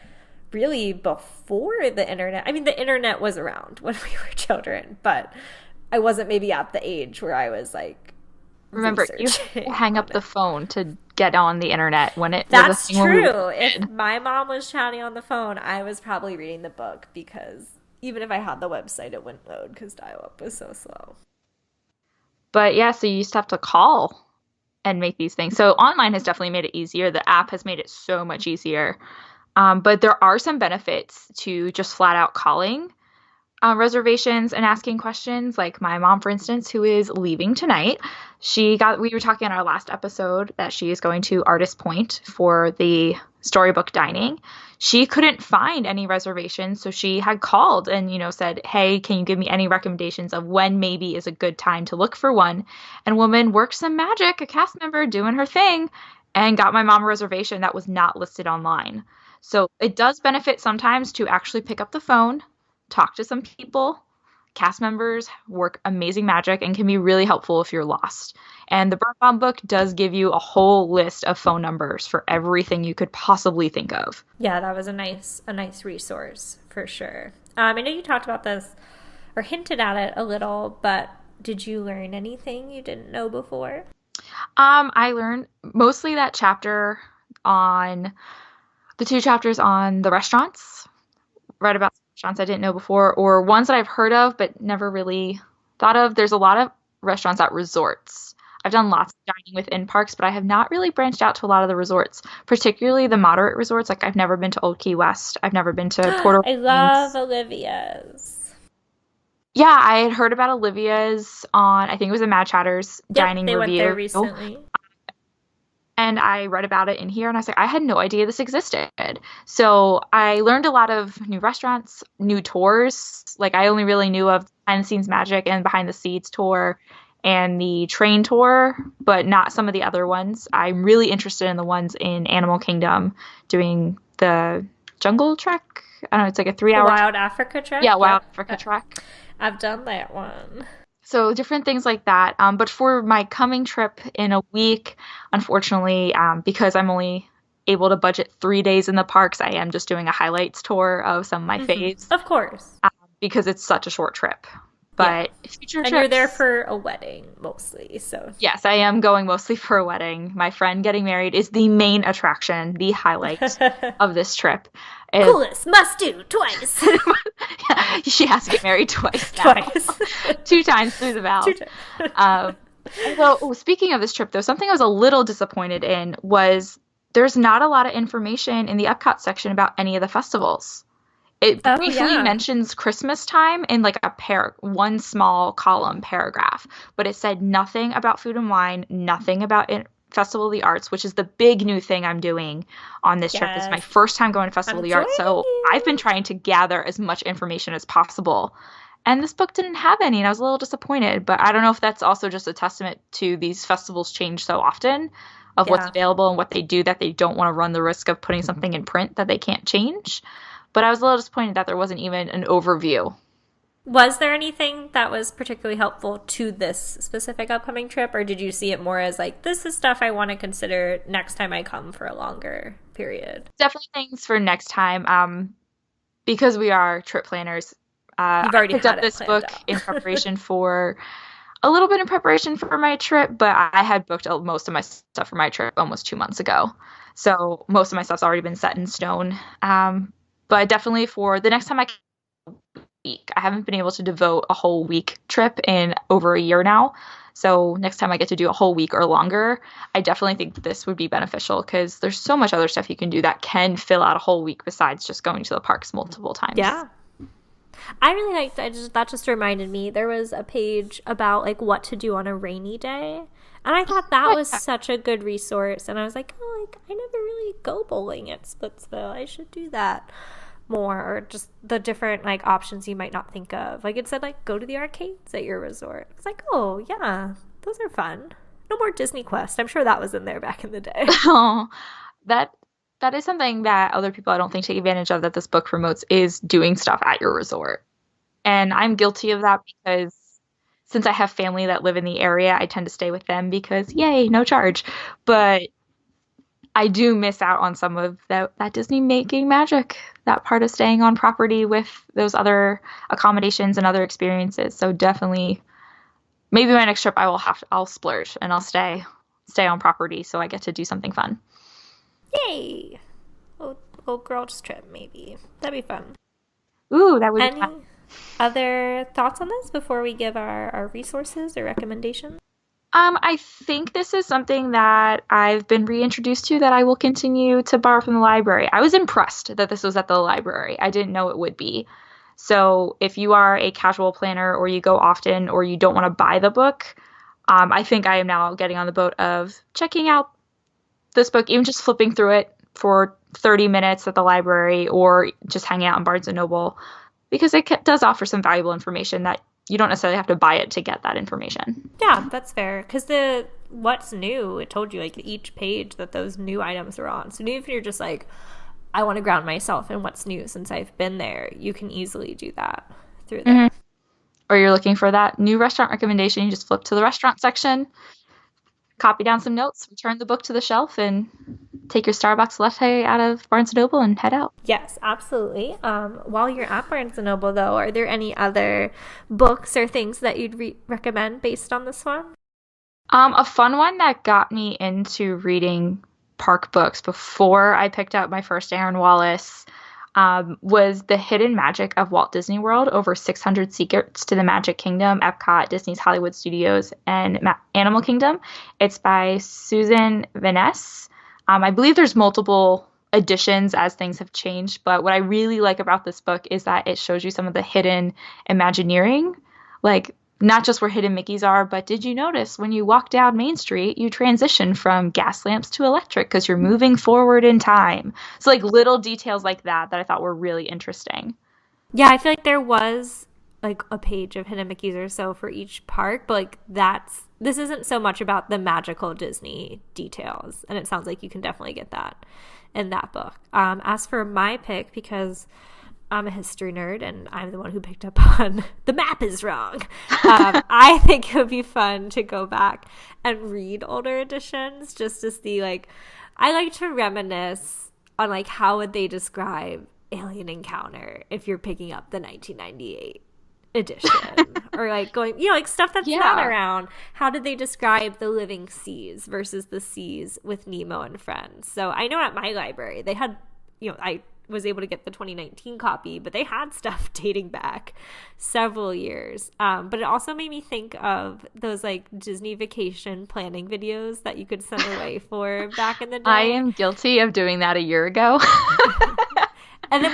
really before the internet, I mean, the internet was around when we were children, but I wasn't maybe at the age where I was like, remember, you hang up the phone to get on the internet when it That's was a thing when we true. If my mom was chatting on the phone, I was probably reading the book, because even if I had the website, it wouldn't load because dial-up was so slow. But yeah, so you used to have to call and make these things. So online has definitely made it easier. The app has made it so much easier. But there are some benefits to just flat out calling reservations and asking questions. Like my mom, for instance, who is leaving tonight, we were talking in our last episode that she is going to Artist Point for the storybook dining. She couldn't find any reservations, so she had called and, said, hey, can you give me any recommendations of when maybe is a good time to look for one? And woman worked some magic, a cast member doing her thing, and got my mom a reservation that was not listed online. So it does benefit sometimes to actually pick up the phone, talk to some people. Cast members work amazing magic and can be really helpful if you're lost. And the Birnbaum book does give you a whole list of phone numbers for everything you could possibly think of. Yeah, that was a nice resource for sure. I know you talked about this or hinted at it a little, but did you learn anything you didn't know before? I learned mostly that chapter on the 2 chapters on the restaurants. Read about restaurants I didn't know before, or ones that I've heard of but never really thought of. There's a lot of restaurants at resorts. I've done lots of dining within parks, but I have not really branched out to a lot of the resorts, particularly the moderate resorts. Like I've never been to Old Key West. I've never been to Port Orleans. I love Olivia's. Yeah, I had heard about Olivia's on, I think it was a Mad Chatter's dining they review. Went there recently. And I read about it in here, and I was like, I had no idea this existed. So I learned a lot of new restaurants, new tours. Like I only really knew of behind the scenes magic and behind the scenes tour and the train tour, but not some of the other ones. I'm really interested in the ones in Animal Kingdom doing the jungle trek. I don't know, it's like a 3-hour Wild Africa trek? Yeah, Wild Africa trek. I've done that one. So different things like that. But for my coming trip in a week, unfortunately, because I'm only able to budget 3 days in the parks, I am just doing a highlights tour of some of my faves. Of course. Because it's such a short trip. But future trips, you're there for a wedding mostly, so. Yes, I am going mostly for a wedding. My friend getting married is the main attraction, the highlight of this trip. Coolest, must do, twice. She has to get married twice now. 2 times through the vow. 2 times. Well, speaking of this trip, though, something I was a little disappointed in was there's not a lot of information in the Epcot section about any of the festivals. It briefly mentions Christmas time in like one small column paragraph, but it said nothing about Food and Wine, nothing about Festival of the Arts, which is the big new thing I'm doing on this trip. This is my first time going to Festival of the Arts, so I've been trying to gather as much information as possible. And this book didn't have any, and I was a little disappointed. But I don't know if that's also just a testament to these festivals change so often of what's available and what they do, that they don't want to run the risk of putting something in print that they can't change. But I was a little disappointed that there wasn't even an overview. Was there anything that was particularly helpful to this specific upcoming trip, or did you see it more as like, this is stuff I want to consider next time I come for a longer period? Definitely things for next time. Because we are trip planners, I picked up this book in preparation for a little bit in preparation for my trip, but I had booked most of my stuff for my trip almost 2 months ago. So most of my stuff's already been set in stone. But definitely for the next time I haven't been able to devote a whole week trip in over a year now. So next time I get to do a whole week or longer, I definitely think this would be beneficial because there's so much other stuff you can do that can fill out a whole week besides just going to the parks multiple times. Yeah. I really liked that just reminded me there was a page about like what to do on a rainy day. And I thought that was such a good resource. And I was like, oh, like I never really go bowling at Splitsville. I should do that more, or just the different like options you might not think of. Like it said like go to the arcades at your resort. It's like, oh yeah, those are fun. No more Disney Quest. I'm sure that was in there back in the day. Oh, that is something that other people I don't think take advantage of that this book promotes, is doing stuff at your resort. And I'm guilty of that because since I have family that live in the area, I tend to stay with them because, yay, no charge. But I do miss out on some of that Disney making magic, that part of staying on property with those other accommodations and other experiences. So definitely, maybe my next trip I'll splurge and I'll stay on property so I get to do something fun. Yay! Old girls trip, maybe. That'd be fun. Ooh, that would be Any fun. other thoughts on this before we give our resources or recommendations? I think this is something that I've been reintroduced to that I will continue to borrow from the library. I was impressed that this was at the library. I didn't know it would be. So if you are a casual planner or you go often or you don't want to buy the book, I think I am now getting on the boat of checking out this book, even just flipping through it for 30 minutes at the library or just hanging out in Barnes & Noble, because it does offer some valuable information that you don't necessarily have to buy it to get that information. Yeah, that's fair. Because what's new, it told you like each page that those new items are on. So even if you're just like, I want to ground myself in what's new since I've been there, you can easily do that through there. Mm-hmm. Or you're looking for that new restaurant recommendation, you just flip to the restaurant section, copy down some notes, return the book to the shelf, and take your Starbucks latte out of Barnes & Noble and head out. Yes, absolutely. While you're at Barnes & Noble, though, are there any other books or things that you'd recommend based on this one? A fun one that got me into reading park books before I picked up my first Aaron Wallace was The Hidden Magic of Walt Disney World, Over 600 Secrets to the Magic Kingdom, Epcot, Disney's Hollywood Studios, and Animal Kingdom. It's by Susan Vaness. I believe there's multiple editions as things have changed, but what I really like about this book is that it shows you some of the hidden Imagineering, like not just where hidden Mickeys are, but did you notice when you walk down Main Street, you transition from gas lamps to electric because you're moving forward in time. So like little details like that I thought were really interesting. Yeah, I feel like there was like a page of hidden Mickeys or so for each park, but like this isn't so much about the magical Disney details, and it sounds like you can definitely get that in that book. As for my pick, because I'm a history nerd and I'm the one who picked up on the map is wrong, I think it would be fun to go back and read older editions just to see, like, I like to reminisce on like how would they describe Alien Encounter if you're picking up the 1998 edition or like going, like stuff that's not around. How did they describe the living seas versus the seas with Nemo and friends? So I know at my library they had, I was able to get the 2019 copy, but they had stuff dating back several years. But it also made me think of those like Disney vacation planning videos that you could send away for back in the day. I am guilty of doing that a year ago. And then,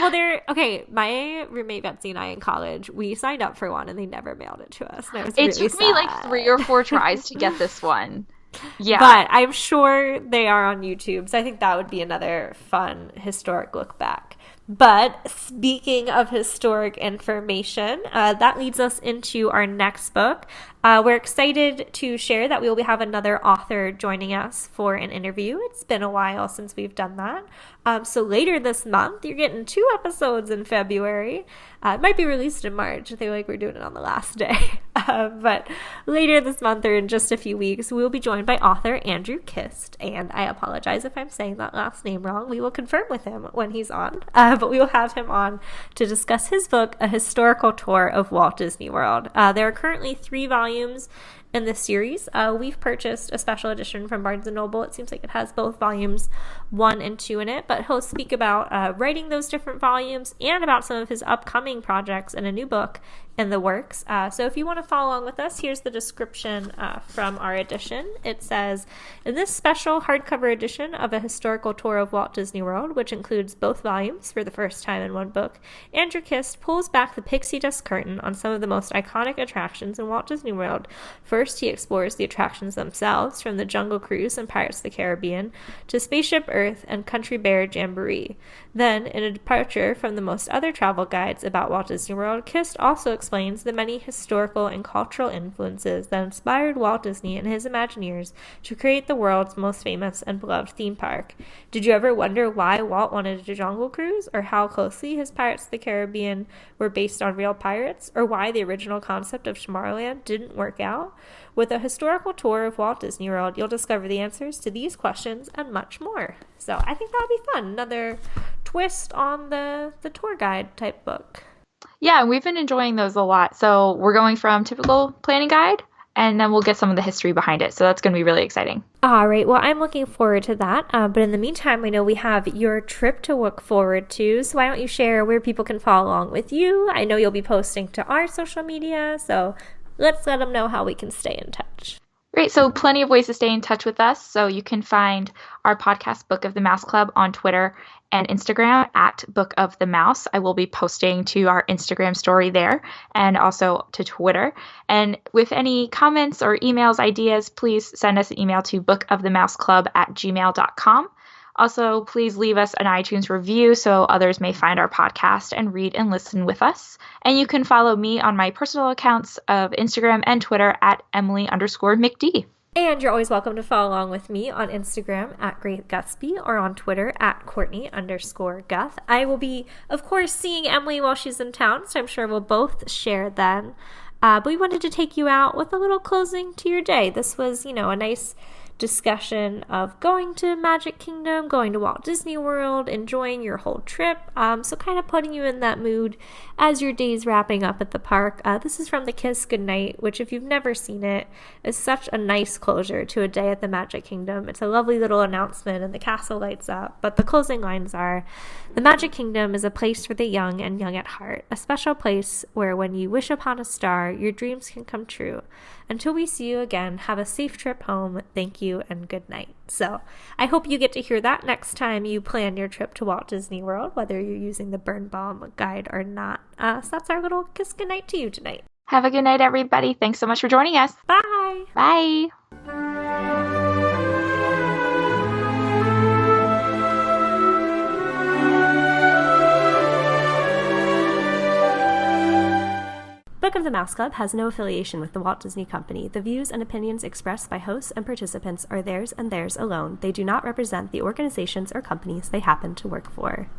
my roommate Betsy and I in college, we signed up for one and they never mailed it to us. And it took me like 3 or 4 tries to get this one. Yeah. But I'm sure they are on YouTube, so I think that would be another fun historic look back. But speaking of historic information, that leads us into our next book. We're excited to share that we will have another author joining us for an interview. It's been a while since we've done that. So later this month, you're getting 2 episodes in February. It might be released in March. I feel like we're doing it on the last day. But later this month or in just a few weeks, we will be joined by author Andrew Kist. And I apologize if I'm saying that last name wrong. We will confirm with him when he's on. But we will have him on to discuss his book, A Historical Tour of Walt Disney World. There are currently 3 volumes in this series. We've purchased a special edition from Barnes & Noble. It seems like it has both volumes 1 and 2 in it, but he'll speak about writing those different volumes and about some of his upcoming projects and a new book in the works. So if you want to follow along with us, here's the description from our edition. It says, in this special hardcover edition of A Historical Tour of Walt Disney World, which includes both volumes for the first time in one book, Andrew Kist pulls back the pixie dust curtain on some of the most iconic attractions in Walt Disney World. First First, he explores the attractions themselves, from the Jungle Cruise and Pirates of the Caribbean to Spaceship Earth and Country Bear Jamboree. Then, in a departure from the most other travel guides about Walt Disney World, Kist also explains the many historical and cultural influences that inspired Walt Disney and his Imagineers to create the world's most famous and beloved theme park. Did you ever wonder why Walt wanted a Jungle Cruise, or how closely his Pirates of the Caribbean were based on real pirates, or why the original concept of Tomorrowland didn't work out? With a historical tour of Walt Disney World, you'll discover the answers to these questions and much more. So I think that would be fun. Another twist on the tour guide type book. Yeah, we've been enjoying those a lot. So we're going from typical planning guide, and then we'll get some of the history behind it. So that's going to be really exciting. All right. Well, I'm looking forward to that. But in the meantime, I know we have your trip to look forward to. So why don't you share where people can follow along with you? I know you'll be posting to our social media. So let's let them know how we can stay in touch. Great. So plenty of ways to stay in touch with us. So you can find our podcast, Book of the Mouse Club, on Twitter and Instagram at Book of the Mouse. I will be posting to our Instagram story there and also to Twitter. And with any comments or emails, ideas, please send us an email to bookofthemouseclub@gmail.com. Also, please leave us an iTunes review so others may find our podcast and read and listen with us. And you can follow me on my personal accounts of Instagram and Twitter at Emily_McD. And you're always welcome to follow along with me on Instagram at Great Gutsby or on Twitter at Courtney_Guth. I will be, of course, seeing Emily while she's in town, so I'm sure we'll both share then. But we wanted to take you out with a little closing to your day. This was, a nice discussion of going to Magic Kingdom, going to Walt Disney World, enjoying your whole trip. So kind of putting you in that mood as your day's wrapping up at the park. This is from the Kiss Goodnight, which if you've never seen it, is such a nice closure to a day at the Magic Kingdom. It's a lovely little announcement and the castle lights up, but the closing lines are, "The Magic Kingdom is a place for the young and young at heart, a special place where when you wish upon a star, your dreams can come true. Until we see you again, have a safe trip home. Thank you and good night." So I hope you get to hear that next time you plan your trip to Walt Disney World, whether you're using the Birnbaum guide or not. So that's our little kiss goodnight to you tonight. Have a good night, everybody. Thanks so much for joining us. Bye. Bye. Book of the Mouse Club has no affiliation with the Walt Disney Company. The views and opinions expressed by hosts and participants are theirs and theirs alone. They do not represent the organizations or companies they happen to work for.